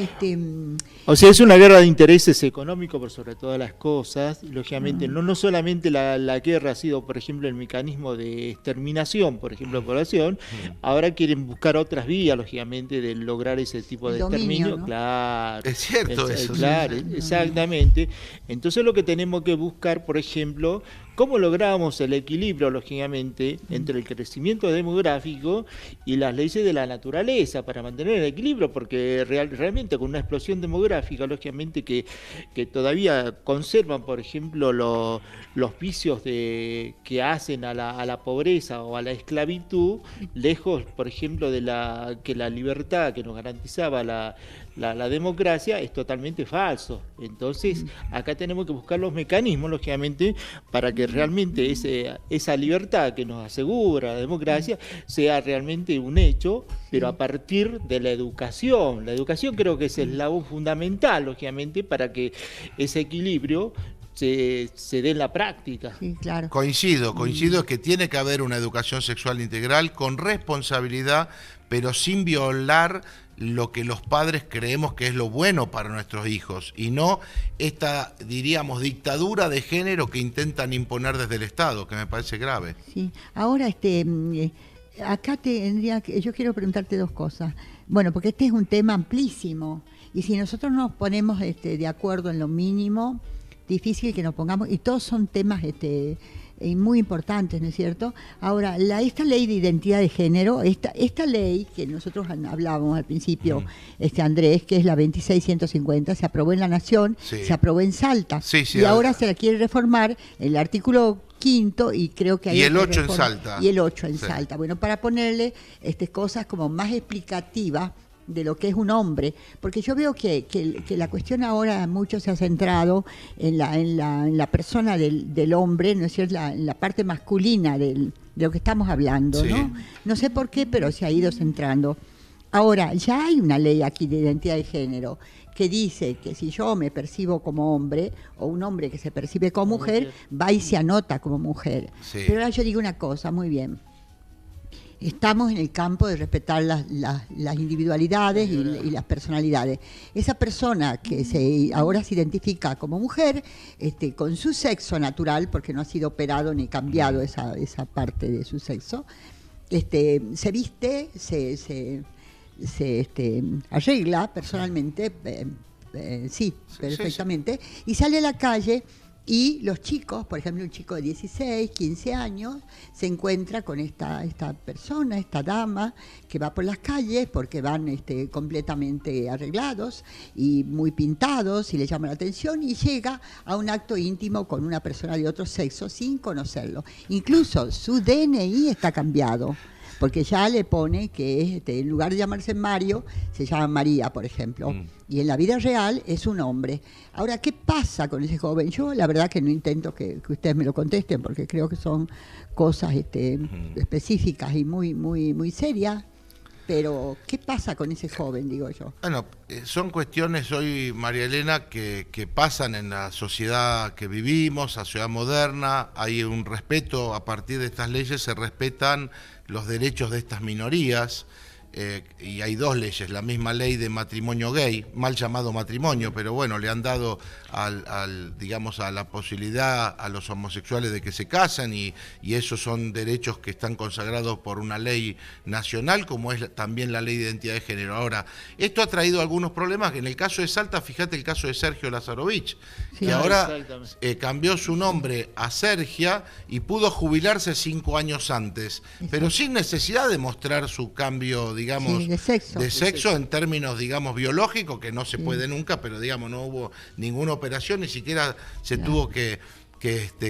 o sea, es una guerra de intereses económicos por sobre todas las cosas, y lógicamente no solamente la guerra ha sido, por ejemplo, el mecanismo de exterminación, por ejemplo, de población, ahora quieren buscar otras vías, lógicamente, de lograr ese tipo de exterminio, ¿no? Claro. Es cierto eso. Claro, exactamente. Entonces lo que tenemos que buscar, por ejemplo, cómo logramos el equilibrio, lógicamente, entre el crecimiento demográfico y las leyes de la naturaleza para mantener el equilibrio, porque realmente con una explosión demográfica, lógicamente que todavía conservan, por ejemplo, los vicios que hacen a la pobreza o a la esclavitud, lejos, por ejemplo, de que la libertad que nos garantizaba la democracia, es totalmente falso. Entonces, acá tenemos que buscar los mecanismos, lógicamente, para que realmente esa libertad que nos asegura la democracia sea realmente un hecho, pero a partir de la educación. La educación creo que es el eslabón fundamental, lógicamente, para que ese equilibrio se dé en la práctica. Sí, claro. Coincido que tiene que haber una educación sexual integral con responsabilidad, pero sin violar lo que los padres creemos que es lo bueno para nuestros hijos, y no esta, diríamos, dictadura de género que intentan imponer desde el Estado, que me parece grave. Sí, ahora acá yo quiero preguntarte dos cosas. Bueno, porque este es un tema amplísimo, y si nosotros nos ponemos de acuerdo en lo mínimo, difícil que nos pongamos, y todos son temas muy importantes, ¿no es cierto? Ahora, esta ley de identidad de género, esta ley que nosotros hablábamos al principio, Andrés, que es la 26150, se aprobó en la Nación, se aprobó en Salta, y ahora se la quiere reformar el artículo 5º, y creo que hay... Y el 8 en Salta. Y el 8 en Salta. Bueno, para ponerle cosas como más explicativas de lo que es un hombre, porque yo veo que la cuestión ahora mucho se ha centrado en la persona del hombre, ¿no es cierto?, en la parte masculina de lo que estamos hablando, ¿no? No sé por qué, pero se ha ido centrando. Ahora, ya hay una ley aquí de identidad de género que dice que si yo me percibo como hombre, o un hombre que se percibe como mujer, va y se anota como mujer. Pero ahora yo digo una cosa, muy bien. Estamos en el campo de respetar las individualidades y las personalidades. Esa persona que ahora se identifica como mujer, con su sexo natural, porque no ha sido operado ni cambiado esa parte de su sexo, se viste, se arregla personalmente, sí, perfectamente. Sí. Y sale a la calle y los chicos, por ejemplo, un chico de 16, 15 años, se encuentra con esta persona, esta dama, que va por las calles porque van completamente arreglados y muy pintados y le llama la atención y llega a un acto íntimo con una persona de otro sexo sin conocerlo. Incluso su DNI está cambiado, porque ya le pone que en lugar de llamarse Mario, se llama María, por ejemplo. Y en la vida real es un hombre. Ahora, ¿qué pasa con ese joven? Yo la verdad que no intento que ustedes me lo contesten, porque creo que son cosas específicas y muy, muy, muy serias. Pero, ¿qué pasa con ese joven, digo yo? Bueno, son cuestiones hoy, María Elena, que pasan en la sociedad que vivimos, la sociedad moderna. Hay un respeto, a partir de estas leyes se respetan los derechos de estas minorías, y hay dos leyes, la misma ley de matrimonio gay, mal llamado matrimonio, pero bueno, le han dado digamos, a la posibilidad a los homosexuales de que se casen, y esos son derechos que están consagrados por una ley nacional, como es también la ley de identidad de género. Ahora, esto ha traído algunos problemas, que en el caso de Salta, fíjate el caso de Sergio Lazarovich, sí, que ahora cambió su nombre a Sergia y pudo jubilarse 5 años antes, pero sin necesidad de mostrar su cambio, digamos, de sexo en términos, digamos, biológicos, que no se puede nunca, pero digamos, no hubo ninguna operación, ni siquiera se tuvo que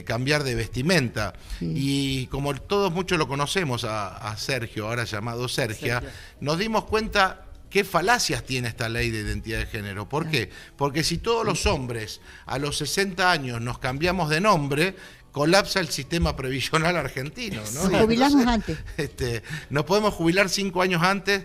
cambiar de vestimenta. Y como todos muchos lo conocemos a Sergio, ahora llamado Sergia, nos dimos cuenta qué falacias tiene esta ley de identidad de género. ¿Por qué? Porque si todos los hombres a los 60 años nos cambiamos de nombre, colapsa el sistema previsional argentino, ¿no? Nos jubilamos antes. Nos podemos jubilar 5 años antes.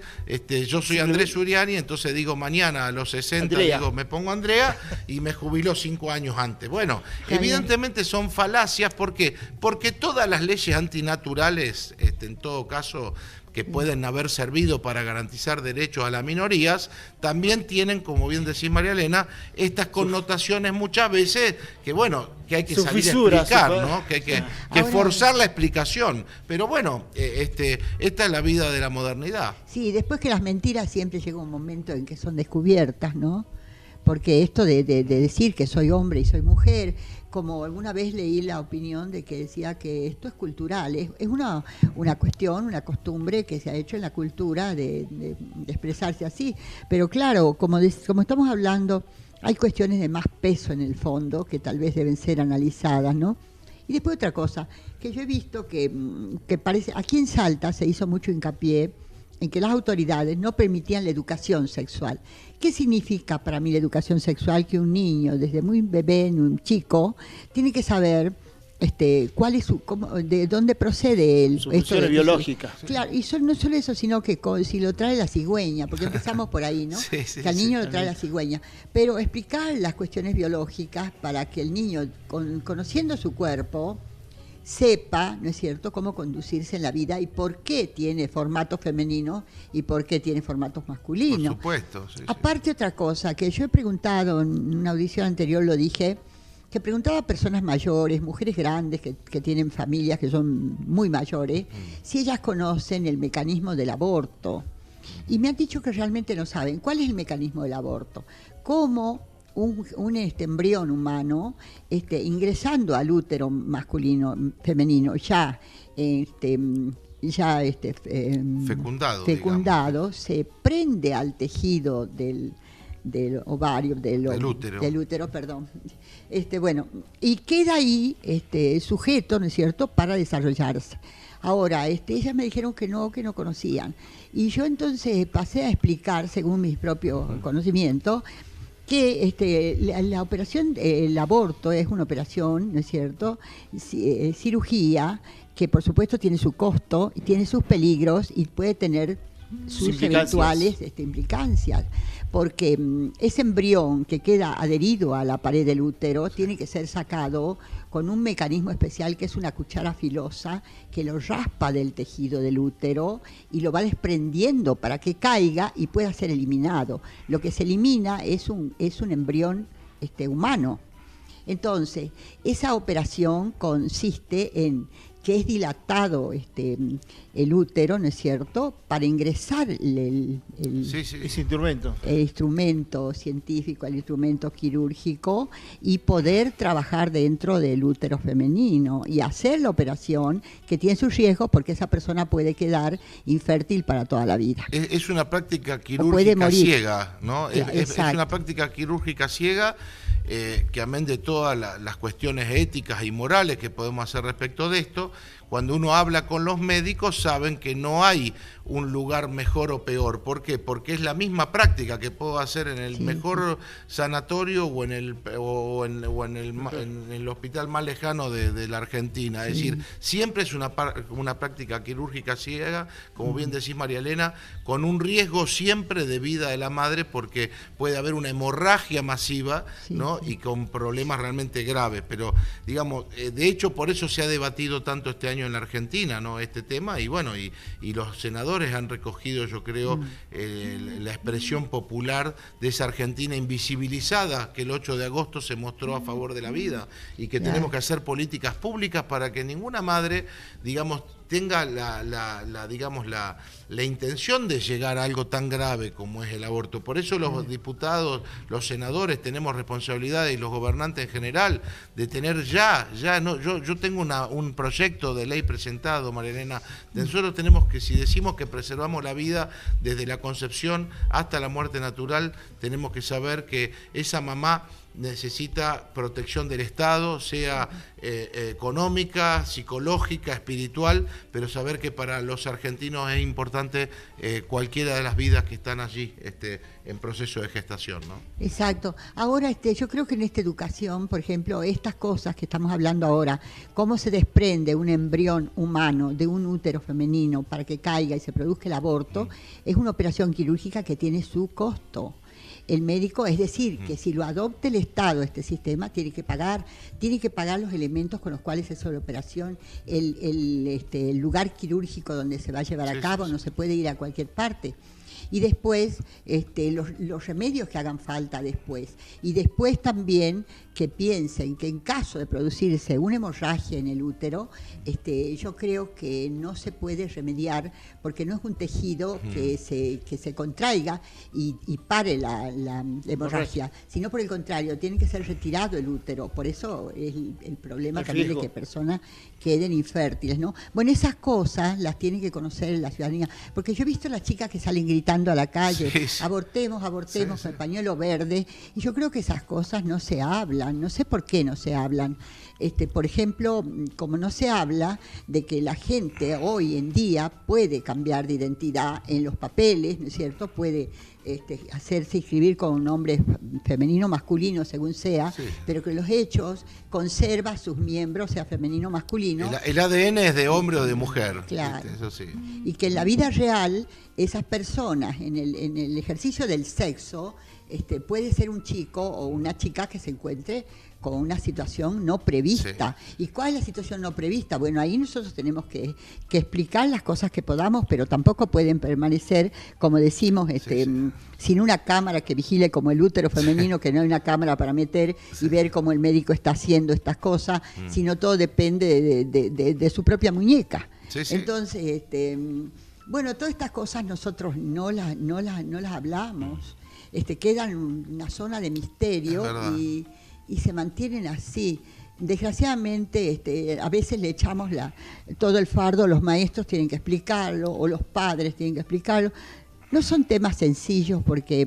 Yo soy Andrés Uriani, entonces digo mañana a los 60, Andrea. Digo, me pongo Andrea y me jubilo 5 años antes. Bueno, evidentemente son falacias. ¿Por qué? Porque todas las leyes antinaturales, en todo caso, que pueden haber servido para garantizar derechos a las minorías, también tienen, como bien decís, María Elena, estas connotaciones muchas veces que, bueno, que hay que salir a explicar, ¿no? Que hay que forzar la explicación. Pero bueno, esta es la vida de la modernidad. Sí, después que las mentiras siempre llega un momento en que son descubiertas, ¿no? Porque esto de decir que soy hombre y soy mujer, como alguna vez leí la opinión de que decía que esto es cultural, es una cuestión, una costumbre que se ha hecho en la cultura de expresarse así. Pero claro, como estamos hablando, hay cuestiones de más peso en el fondo que tal vez deben ser analizadas, ¿no? Y después otra cosa, que yo he visto que parece, aquí en Salta se hizo mucho hincapié en que las autoridades no permitían la educación sexual. ¿Qué significa para mí la educación sexual? Que un niño, desde muy bebé, un chico, tiene que saber cuál es de dónde procede él. Su función biológica. Claro, y no solo eso, sino que si lo trae la cigüeña, porque empezamos por ahí, ¿no? Que al niño lo trae la cigüeña. Pero explicar las cuestiones biológicas para que el niño, conociendo su cuerpo, sepa, ¿no es cierto?, cómo conducirse en la vida y por qué tiene formatos femeninos y por qué tiene formatos masculinos. Por supuesto. Sí, aparte, otra cosa que yo he preguntado en una audición anterior, lo dije, que preguntaba a personas mayores, mujeres grandes que tienen familias que son muy mayores, si ellas conocen el mecanismo del aborto. Y me han dicho que realmente no saben. ¿Cuál es el mecanismo del aborto? ¿Cómo un embrión humano ingresando al útero masculino, femenino, ya fecundado, se prende al tejido del ovario, del útero, perdón. Bueno, y queda ahí sujeto, ¿no es cierto?, para desarrollarse. Ahora, ellas me dijeron que no conocían. Y yo entonces pasé a explicar, según mis propios conocimientos, que la operación, el aborto es una operación, ¿no es cierto?, cirugía, que por supuesto tiene su costo y tiene sus peligros y puede tener sus eventuales implicancias, porque ese embrión que queda adherido a la pared del útero tiene que ser sacado con un mecanismo especial que es una cuchara filosa que lo raspa del tejido del útero y lo va desprendiendo para que caiga y pueda ser eliminado. Lo que se elimina es un embrión humano. Entonces, esa operación consiste en que es dilatado el útero, ¿no es cierto?, para ingresar ese instrumento. El instrumento científico, el instrumento quirúrgico, y poder trabajar dentro del útero femenino y hacer la operación, que tiene sus riesgos porque esa persona puede quedar infértil para toda la vida. Es una práctica quirúrgica ciega, ¿no? Es una práctica quirúrgica ciega, que amén de todas las cuestiones éticas y morales que podemos hacer respecto de esto, cuando uno habla con los médicos saben que no hay un lugar mejor o peor. ¿Por qué? Porque es la misma práctica que puedo hacer en el mejor sanatorio o en el hospital más lejano de la Argentina. Es decir, siempre es una práctica quirúrgica ciega, como bien decís, María Elena, con un riesgo siempre de vida de la madre, porque puede haber una hemorragia masiva, ¿no? Y con problemas realmente graves. Pero, digamos, de hecho, por eso se ha debatido tanto este año en la Argentina, ¿no?, este tema, y bueno, y los senadores han recogido, yo creo, la expresión popular de esa Argentina invisibilizada, que el 8 de agosto se mostró a favor de la vida, y que tenemos que hacer políticas públicas para que ninguna madre, digamos, tenga la intención de llegar a algo tan grave como es el aborto. Por eso los diputados, los senadores tenemos responsabilidad, y los gobernantes en general, de tener yo tengo un proyecto de ley presentado, María Elena. Nosotros tenemos que, si decimos que preservamos la vida desde la concepción hasta la muerte natural, tenemos que saber que esa mamá necesita protección del Estado, sea económica, psicológica, espiritual, pero saber que para los argentinos es importante cualquiera de las vidas que están allí en proceso de gestación, ¿no? Exacto. Ahora yo creo que en esta educación, por ejemplo, estas cosas que estamos hablando ahora, cómo se desprende un embrión humano de un útero femenino para que caiga y se produzca el aborto, es una operación quirúrgica que tiene su costo. El médico, es decir, que si lo adopte el Estado, este sistema, tiene que pagar los elementos con los cuales se hace la operación, el lugar quirúrgico donde se va a llevar a cabo, no se puede ir a cualquier parte. Y después los remedios que hagan falta después. Y después también que piensen que en caso de producirse una hemorragia en el útero, yo creo que no se puede remediar, porque no es un tejido que se contraiga y pare la hemorragia, sino por el contrario, tiene que ser retirado el útero. Por eso es el problema también de que personas queden infértiles, ¿no? Bueno, esas cosas las tiene que conocer la ciudadanía, porque yo he visto a las chicas que salen gritando a la calle, abortemos con el pañuelo verde, y yo creo que esas cosas no se hablan, no sé por qué no se hablan. Por ejemplo, como no se habla de que la gente hoy en día puede cambiar de identidad en los papeles, ¿no es cierto?, puede hacerse inscribir con un nombre femenino, masculino, según sea, pero que los hechos conserva sus miembros, sea femenino o masculino. El ADN es de hombre o de mujer. Claro. Eso sí. Y que en la vida real, esas personas, en el ejercicio del sexo, puede ser un chico o una chica que se encuentre con una situación no prevista. ¿Y cuál es la situación no prevista? Bueno, ahí nosotros tenemos que explicar las cosas que podamos, pero tampoco pueden permanecer, como decimos, sin una cámara que vigile como el útero femenino, que no hay una cámara para meter y ver cómo el médico está haciendo estas cosas, sino todo depende de su propia muñeca. Entonces, bueno, todas estas cosas nosotros no las hablamos, quedan en una zona de misterio y se mantienen así. Desgraciadamente, a veces le echamos todo el fardo, los maestros tienen que explicarlo, o los padres tienen que explicarlo. No son temas sencillos, porque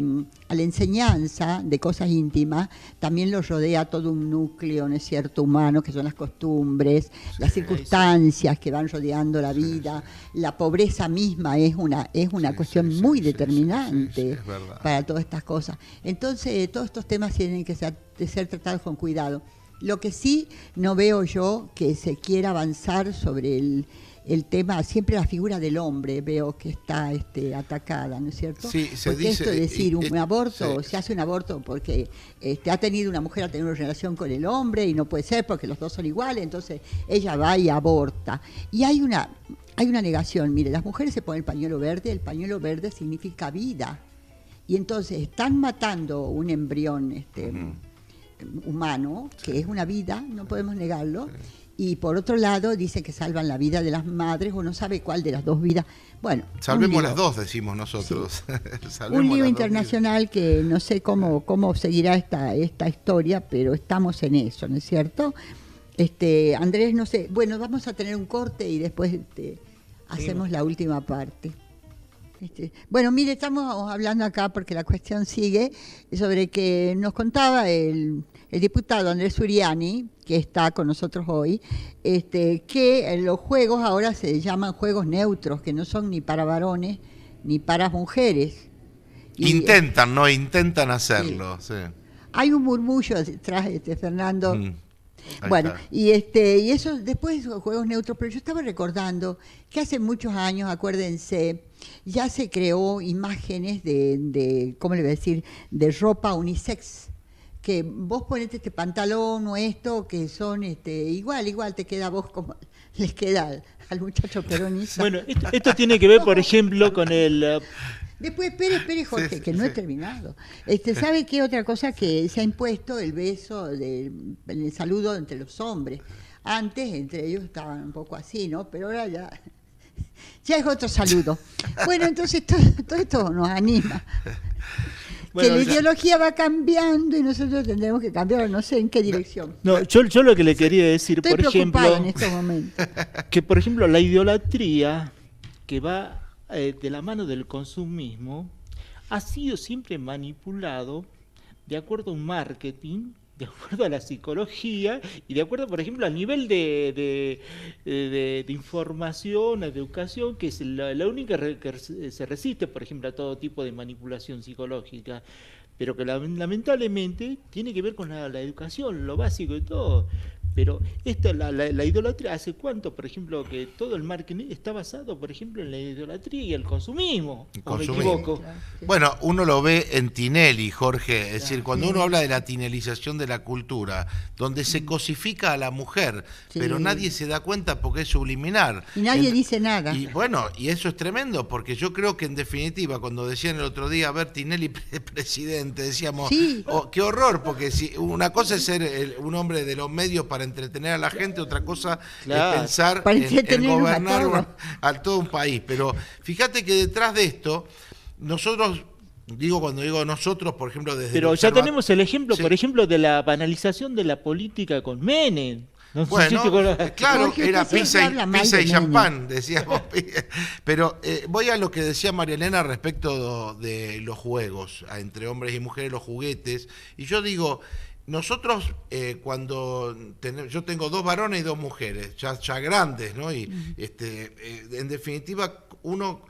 a la enseñanza de cosas íntimas también lo rodea todo un núcleo, ¿no es cierto?, humano, que son las costumbres, las circunstancias que van rodeando la vida. La pobreza misma es una cuestión muy determinante para todas estas cosas. Entonces, todos estos temas tienen que ser tratados con cuidado. Lo que sí no veo yo que se quiera avanzar sobre el tema, siempre la figura del hombre veo que está atacada, ¿no es cierto? Sí, se porque dice, esto de decir un aborto, se hace un aborto porque una mujer ha tenido una relación con el hombre y no puede ser porque los dos son iguales, entonces ella va y aborta. Y hay una negación. Mire, las mujeres se ponen el pañuelo verde significa vida. Y entonces están matando un embrión humano, que es una vida, no podemos negarlo. Y por otro lado, dice que salvan la vida de las madres, o no sabe cuál de las dos vidas. Bueno, salvemos las dos, decimos nosotros. Sí. Un lío internacional que no sé cómo seguirá esta historia, pero estamos en eso, ¿no es cierto? Andrés, no sé, bueno, vamos a tener un corte y después hacemos la última parte. Bueno, mire, estamos hablando acá porque la cuestión sigue sobre que nos contaba el diputado Andrés Uriani, que está con nosotros hoy, que los juegos ahora se llaman juegos neutros, que no son ni para varones ni para mujeres. Intentan hacerlo. Sí. Sí. Hay un murmullo detrás, Fernando. Bueno, y eso después de juegos neutros, pero yo estaba recordando que hace muchos años, acuérdense, ya se creó imágenes de ¿cómo le voy a decir?, de ropa unisex, que vos ponete este pantalón o esto, que son igual te queda a vos como les queda al muchacho peronista. Bueno, esto tiene que ver, por ejemplo, con el... Después, espere, Jorge, sí, que no he terminado. ¿Sabe qué otra cosa que se ha impuesto? El beso, el saludo entre los hombres. Antes, entre ellos estaban un poco así, ¿no? Pero ahora ya es otro saludo. Bueno, entonces todo esto nos anima. Bueno, que la ideología va cambiando y nosotros tendremos que cambiar, no sé en qué dirección. No, yo lo que le quería decir, estoy por ejemplo, en estos momentos, que por ejemplo la idolatría que va de la mano del consumismo ha sido siempre manipulado de acuerdo a un marketing, de acuerdo a la psicología y de acuerdo, por ejemplo, al nivel de información, de educación, que es la única que se resiste, por ejemplo, a todo tipo de manipulación psicológica, pero que lamentablemente tiene que ver con la educación, lo básico de todo. Pero la idolatría, ¿hace cuánto, por ejemplo, que todo el marketing está basado, por ejemplo, en la idolatría y el consumismo? ¿O me equivoco? Bueno, uno lo ve en Tinelli, Jorge. Es decir, cuando uno habla de la tinelización de la cultura, donde se cosifica a la mujer, pero nadie se da cuenta porque es subliminar. Y nadie dice nada. Y bueno, y eso es tremendo, porque yo creo que en definitiva, cuando decían el otro día, a ver, Tinelli presidente, decíamos, qué horror, porque si una cosa es ser un hombre de los medios para entretener a la gente, otra cosa es pensar en gobernar a todo un país. Pero fíjate que detrás de esto, nosotros, cuando digo nosotros, por ejemplo, desde... Pero ya tenemos el ejemplo, por ejemplo, de la banalización de la política con Menem. No bueno, claro, era pizza y champán, decíamos. Pero voy a lo que decía María Elena respecto de los juegos, entre hombres y mujeres, los juguetes. Y yo digo... Nosotros, yo tengo 2 varones y 2 mujeres, ya grandes, ¿no? Y en definitiva, uno,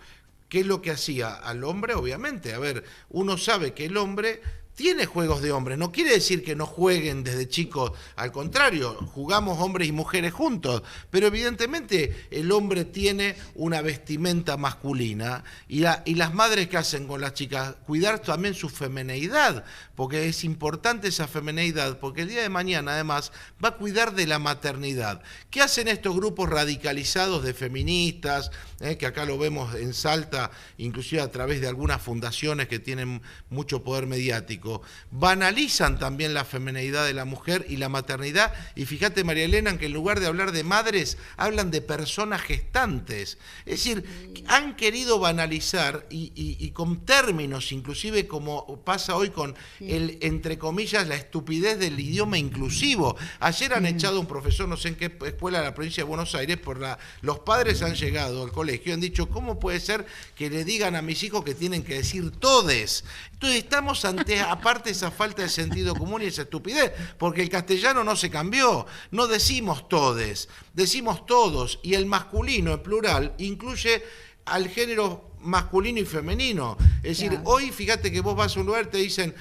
¿qué es lo que hacía? Al hombre, obviamente, a ver, uno sabe que el hombre tiene juegos de hombres, no quiere decir que no jueguen desde chicos, al contrario, jugamos hombres y mujeres juntos, pero evidentemente el hombre tiene una vestimenta masculina y las madres que hacen con las chicas, cuidar también su femineidad, porque es importante esa femineidad, porque el día de mañana además va a cuidar de la maternidad. ¿Qué hacen estos grupos radicalizados de feministas, que acá lo vemos en Salta, inclusive a través de algunas fundaciones que tienen mucho poder mediático? Banalizan también la femineidad de la mujer y la maternidad, y fíjate, María Elena, que en lugar de hablar de madres, hablan de personas gestantes. Es decir, han querido banalizar y con términos, inclusive como pasa hoy con entre comillas, la estupidez del idioma inclusivo. Ayer han echado a un profesor, no sé en qué escuela de la provincia de Buenos Aires, los padres han llegado al colegio y han dicho, ¿cómo puede ser que le digan a mis hijos que tienen que decir todes? Entonces estamos ante, aparte, esa falta de sentido común y esa estupidez, porque el castellano no se cambió, no decimos todes, decimos todos, y el masculino, en plural, incluye al género masculino y femenino. Es decir, hoy fíjate que vos vas a un lugar y te dicen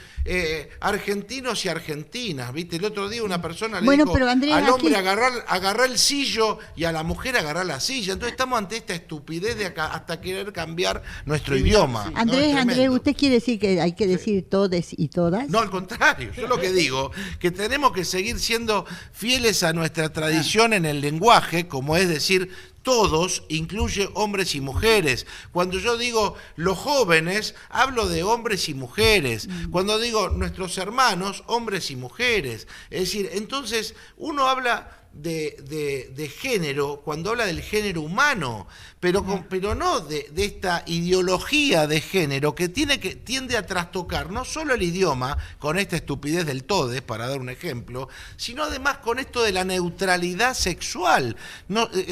argentinos y argentinas, ¿viste? El otro día una persona le dijo pero Andrea, al hombre agarrar el sillo y a la mujer agarrar la silla. Entonces estamos ante esta estupidez de acá, hasta querer cambiar nuestro idioma. Andrés, ¿usted quiere decir que hay que decir todes y todas? No, al contrario. Yo lo que digo, que tenemos que seguir siendo fieles a nuestra tradición en el lenguaje, como es decir, todos, incluye hombres y mujeres. Cuando yo digo los jóvenes, hablo de hombres y mujeres. Cuando digo nuestros hermanos, hombres y mujeres. Es decir, entonces uno habla de género cuando habla del género humano, pero no de esta ideología de género que tiende a trastocar no solo el idioma con esta estupidez del todes, para dar un ejemplo, sino además con esto de la neutralidad sexual,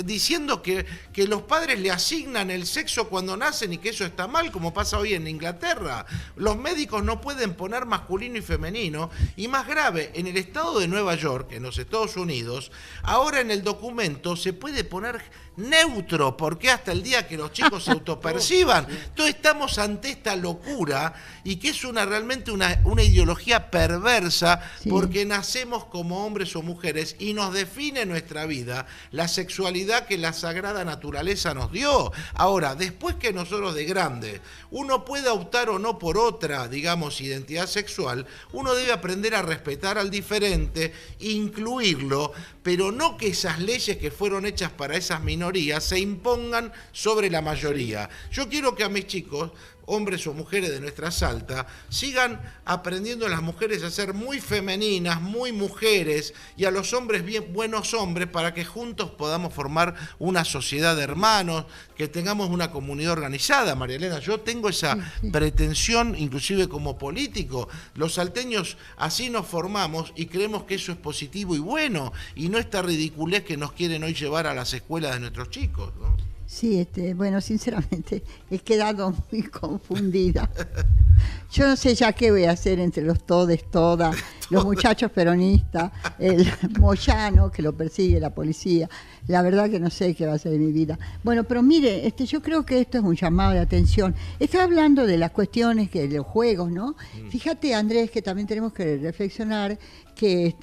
diciendo que los padres le asignan el sexo cuando nacen y que eso está mal, como pasa hoy en Inglaterra. Los médicos no pueden poner masculino y femenino, y más grave, en el estado de Nueva York, en los Estados Unidos, ahora en el documento se puede poner neutro, porque hasta el día que los chicos se autoperciban. Entonces estamos ante esta locura, y que es realmente una ideología perversa, porque nacemos como hombres o mujeres y nos define nuestra vida la sexualidad que la sagrada naturaleza nos dio. Ahora, después que nosotros de grande uno pueda optar o no por otra, digamos, identidad sexual, uno debe aprender a respetar al diferente, incluirlo, pero no que esas leyes que fueron hechas para esas minorías se impongan sobre la mayoría. Yo quiero que a mis chicos, hombres o mujeres de nuestra Salta, sigan aprendiendo a las mujeres a ser muy femeninas, muy mujeres, y a los hombres bien buenos hombres, para que juntos podamos formar una sociedad de hermanos, que tengamos una comunidad organizada. María Elena, yo tengo esa pretensión, inclusive como político. Los salteños así nos formamos y creemos que eso es positivo y bueno, y no esta ridiculez que nos quieren hoy llevar a las escuelas de nuestros chicos, ¿no? Sí, bueno, sinceramente he quedado muy confundida. Yo no sé ya qué voy a hacer entre los todes, todas, los muchachos peronistas, el Moyano que lo persigue la policía. La verdad que no sé qué va a ser de mi vida. Bueno, pero mire, yo creo que esto es un llamado de atención. Está hablando de las cuestiones de los juegos, ¿no? Fíjate, Andrés, que también tenemos que reflexionar que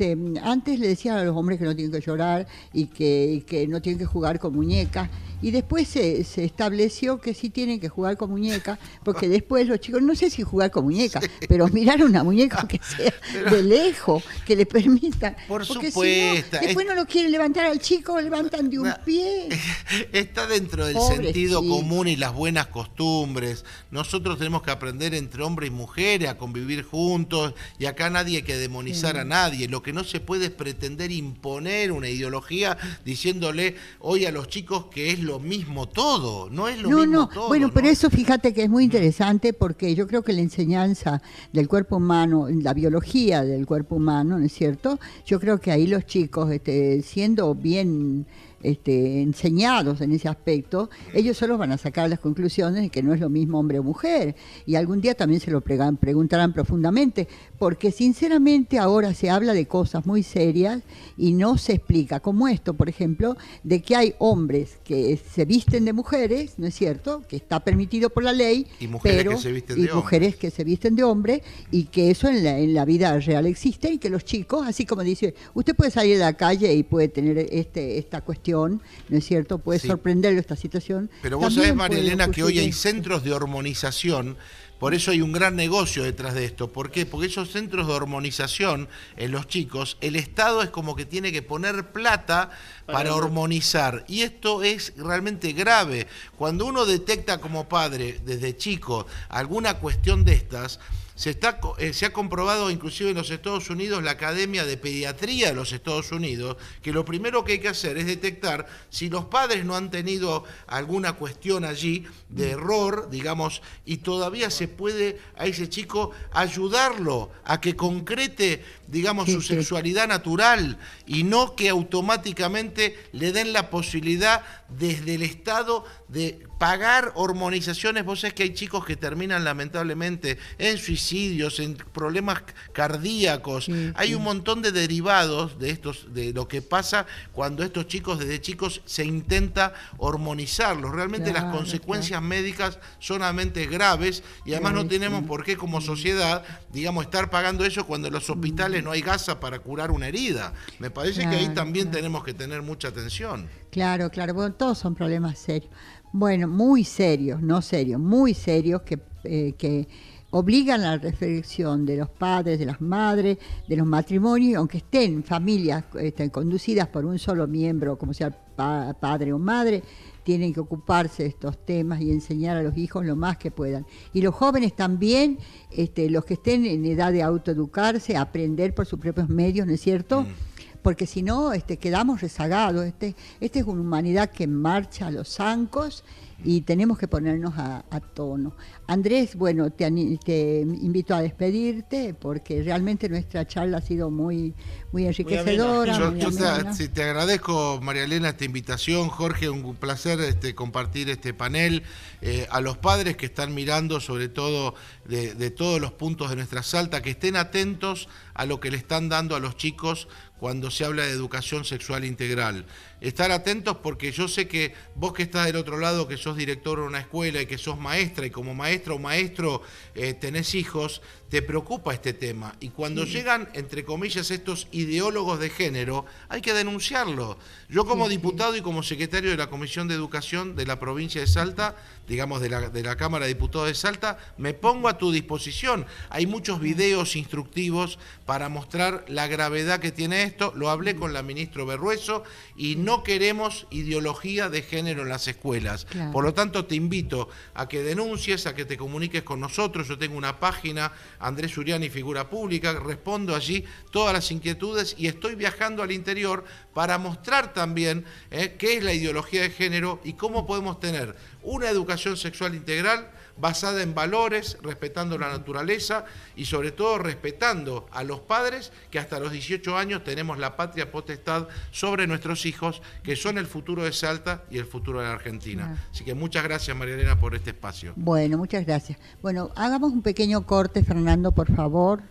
antes le decían a los hombres que no tienen que llorar y que no tienen que jugar con muñecas, y después se estableció que sí tienen que jugar con muñecas, porque después los chicos, no sé si jugar con muñecas, pero mirar una muñeca que sea de lejos, que le permita. Por porque supuesto. Si no, después no lo quieren levantar al chico, lo levantan de un pie. Está dentro del sentido común y las buenas costumbres. Nosotros tenemos que aprender entre hombres y mujeres a convivir juntos, y acá nadie hay que demonizar a nadie. Lo que no se puede es pretender imponer una ideología diciéndole hoy a los chicos que es lo mismo todo. No es lo mismo todo. Bueno, ¿no? pero eso fíjate que es muy interesante, porque yo creo que la enseñanza del cuerpo humano, la biología del cuerpo humano, ¿no es cierto? Yo creo que ahí los chicos, siendo bien enseñados en ese aspecto, ellos solos van a sacar las conclusiones de que no es lo mismo hombre o mujer, y algún día también se lo preguntarán profundamente, porque sinceramente ahora se habla de cosas muy serias y no se explica, como esto, por ejemplo, de que hay hombres que se visten de mujeres, ¿no es cierto?, que está permitido por la ley, y mujeres que se visten de hombres, y que eso en la vida real existe, y que los chicos, así como dice, usted puede salir a la calle y puede tener esta cuestión, ¿no es cierto? Puede sorprenderlo esta situación. Pero vos sabés, María Elena, que hoy hay centros de hormonización, por eso hay un gran negocio detrás de esto. ¿Por qué? Porque esos centros de hormonización en los chicos, el Estado es como que tiene que poner plata para hormonizar. Y esto es realmente grave. Cuando uno detecta como padre, desde chico, alguna cuestión de estas, se ha comprobado inclusive en los Estados Unidos, la Academia de Pediatría de los Estados Unidos, que lo primero que hay que hacer es detectar si los padres no han tenido alguna cuestión allí de error, digamos, y todavía se puede a ese chico ayudarlo a que concrete, digamos, su sexualidad natural, y no que automáticamente le den la posibilidad desde el Estado de pagar hormonizaciones. Vos sabés que hay chicos que terminan lamentablemente en suicidios, en problemas cardíacos. Hay un montón de derivados de lo que pasa cuando estos chicos desde chicos se intenta hormonizarlos. Realmente las consecuencias médicas son realmente graves, y además no tenemos por qué como sociedad, digamos, estar pagando eso cuando en los hospitales no hay gasa para curar una herida. Me parece que ahí también tenemos que tener mucha atención. Claro, bueno, todos son problemas serios. Bueno, muy serios, no serios, muy serios, que obligan a la reflexión de los padres, de las madres, de los matrimonios, aunque estén familias conducidas por un solo miembro, como sea padre o madre, tienen que ocuparse de estos temas y enseñar a los hijos lo más que puedan. Y los jóvenes también, los que estén en edad de autoeducarse, aprender por sus propios medios, ¿no es cierto?, porque si no quedamos rezagados. Esta es una humanidad que marcha a los zancos y tenemos que ponernos a tono. Andrés, bueno, te invito a despedirte porque realmente nuestra charla ha sido muy enriquecedora. Te agradezco, María Elena, esta invitación. Jorge, un placer compartir este panel. A los padres que están mirando, sobre todo de todos los puntos de nuestra Salta, que estén atentos a lo que le están dando a los chicos cuando se habla de educación sexual integral. Estar atentos porque yo sé que vos que estás del otro lado, que sos director de una escuela y que sos maestra, y como maestra o maestro tenés hijos, te preocupa este tema. Y cuando llegan, entre comillas, estos ideólogos de género, hay que denunciarlo. Yo como diputado y como secretario de la Comisión de Educación de la provincia de Salta, digamos de la Cámara de Diputados de Salta, me pongo a tu disposición. Hay muchos videos instructivos para mostrar la gravedad que tiene esto. Lo hablé con la ministra Berrueso y no queremos ideología de género en las escuelas. Claro. Por lo tanto, te invito a que denuncies, a que te comuniques con nosotros. Yo tengo una página, Andrés Uriani, Figura Pública, respondo allí todas las inquietudes y estoy viajando al interior para mostrar también qué es la ideología de género y cómo podemos tener una educación sexual integral basada en valores, respetando la naturaleza y sobre todo respetando a los padres que hasta los 18 años tenemos la patria potestad sobre nuestros hijos, que son el futuro de Salta y el futuro de la Argentina. Así que muchas gracias, María Elena, por este espacio. Bueno, muchas gracias. Bueno, hagamos un pequeño corte, Fernando, por favor.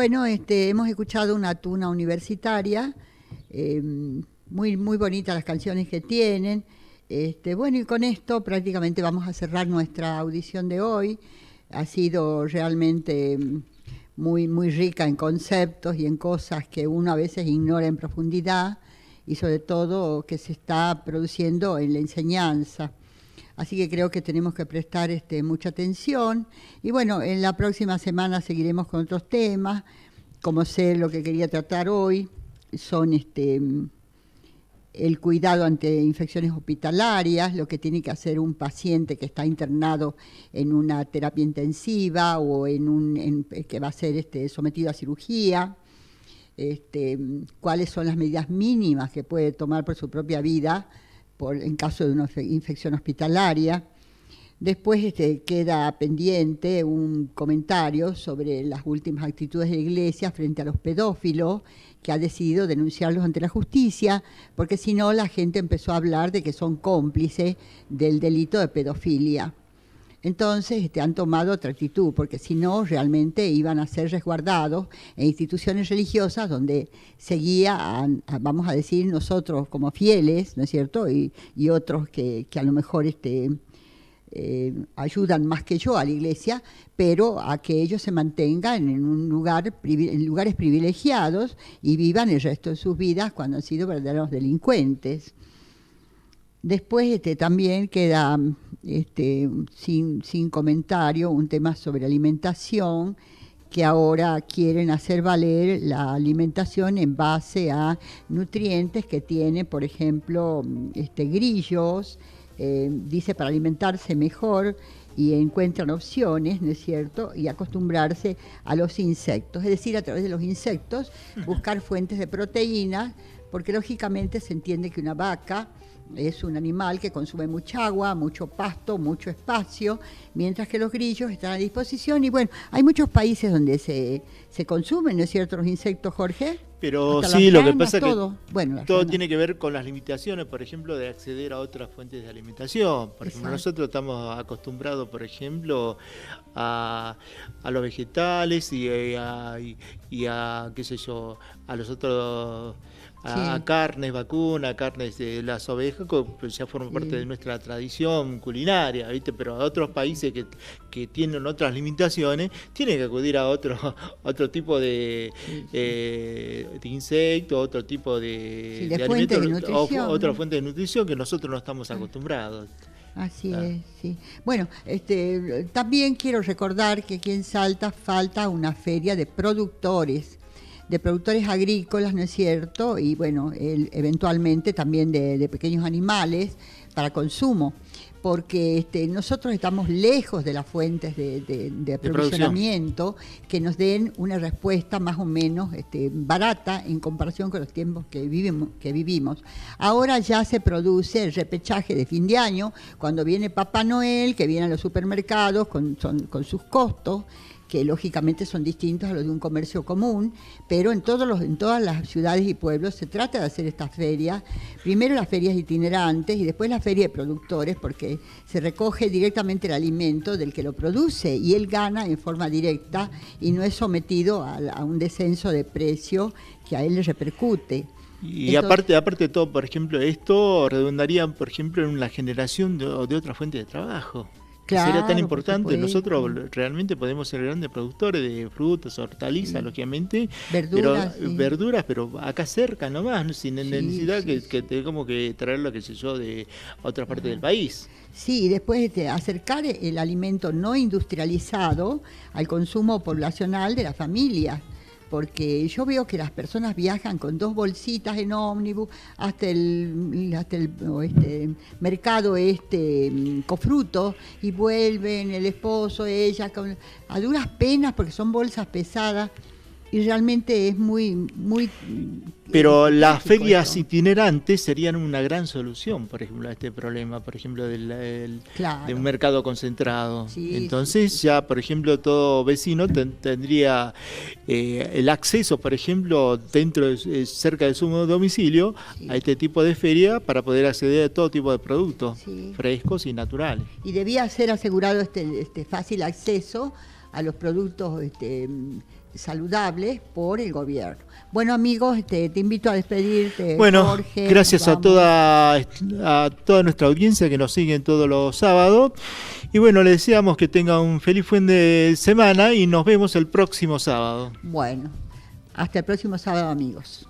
Bueno, hemos escuchado una tuna universitaria, muy, muy bonitas las canciones que tienen. Bueno, y con esto prácticamente vamos a cerrar nuestra audición de hoy. Ha sido realmente muy, muy rica en conceptos y en cosas que uno a veces ignora en profundidad, y sobre todo que se está produciendo en la enseñanza. Así que creo que tenemos que prestar mucha atención. Y bueno, en la próxima semana seguiremos con otros temas. Como sé, lo que quería tratar hoy son el cuidado ante infecciones hospitalarias, lo que tiene que hacer un paciente que está internado en una terapia intensiva o que va a ser sometido a cirugía, cuáles son las medidas mínimas que puede tomar por su propia vida en caso de una infección hospitalaria. Después queda pendiente un comentario sobre las últimas actitudes de la Iglesia frente a los pedófilos, que ha decidido denunciarlos ante la justicia, porque si no la gente empezó a hablar de que son cómplices del delito de pedofilia. Entonces han tomado otra actitud, porque si no realmente iban a ser resguardados en instituciones religiosas donde seguía, vamos a decir, nosotros como fieles, ¿no es cierto?, y otros que a lo mejor ayudan más que yo a la Iglesia, pero a que ellos se mantengan en lugares privilegiados y vivan el resto de sus vidas cuando han sido verdaderos delincuentes. Después también queda sin comentario un tema sobre alimentación, que ahora quieren hacer valer la alimentación en base a nutrientes que tiene, por ejemplo, grillos. Dice para alimentarse mejor, y encuentran opciones, ¿no es cierto?, y acostumbrarse a los insectos, es decir, a través de los insectos buscar fuentes de proteínas, porque lógicamente se entiende que una vaca es un animal que consume mucha agua, mucho pasto, mucho espacio, mientras que los grillos están a disposición. Y bueno, hay muchos países donde se consumen, ¿no es cierto?, los insectos, Jorge. Pero sí, lo que pasa es que todo tiene tiene que ver con las limitaciones, por ejemplo, de acceder a otras fuentes de alimentación. Por ejemplo, nosotros estamos acostumbrados, por ejemplo, a los vegetales y a qué sé yo, a los otros, a carnes vacunas, carnes de las ovejas, que ya forman parte de nuestra tradición culinaria, ¿viste? Pero a otros países que tienen otras limitaciones, tienen que acudir a otro tipo de insectos, otro tipo de fuente alimentos, de nutrición, otra fuente de nutrición que nosotros no estamos acostumbrados. Así es, sí. Bueno, también quiero recordar que aquí en Salta falta una feria de productores agrícolas, ¿no es cierto? Y bueno, eventualmente también de pequeños animales para consumo, porque nosotros estamos lejos de las fuentes de aprovisionamiento que nos den una respuesta más o menos barata en comparación con los tiempos que vivimos. Ahora ya se produce el repechaje de fin de año, cuando viene Papá Noel, que viene a los supermercados con sus costos, que lógicamente son distintos a los de un comercio común, pero en todas las ciudades y pueblos se trata de hacer estas ferias, primero las ferias itinerantes y después la feria de productores, porque se recoge directamente el alimento del que lo produce y él gana en forma directa y no es sometido a un descenso de precio que a él le repercute. Y aparte de todo, por ejemplo, esto redundaría, por ejemplo, en la generación de otra fuente de trabajo. Claro, sería tan importante. Nosotros realmente podemos ser grandes productores de frutas, hortalizas, lógicamente, verduras, pero acá cerca nomás, ¿no? Sin necesidad que tengamos que traerlo, qué sé yo, de otras partes del país. Sí, y después acercar el alimento no industrializado al consumo poblacional de la familia. Porque yo veo que las personas viajan con 2 bolsitas en ómnibus hasta el mercado Cofruto, y vuelven el esposo, ella, a duras penas, porque son bolsas pesadas. Y realmente es muy... Pero las ferias itinerantes serían una gran solución, por ejemplo, a este problema, por ejemplo, de un mercado concentrado. Entonces ya, por ejemplo, todo vecino tendría el acceso, por ejemplo, cerca de su domicilio, a este tipo de feria para poder acceder a todo tipo de productos frescos y naturales. Y debía ser asegurado este fácil acceso a los productos saludables por el gobierno. Bueno, amigos, te invito a despedirte. Bueno, Jorge, gracias a toda nuestra audiencia que nos siguen todos los sábados. Y bueno, les deseamos que tengan un feliz fin de semana y nos vemos el próximo sábado. Bueno, hasta el próximo sábado, amigos.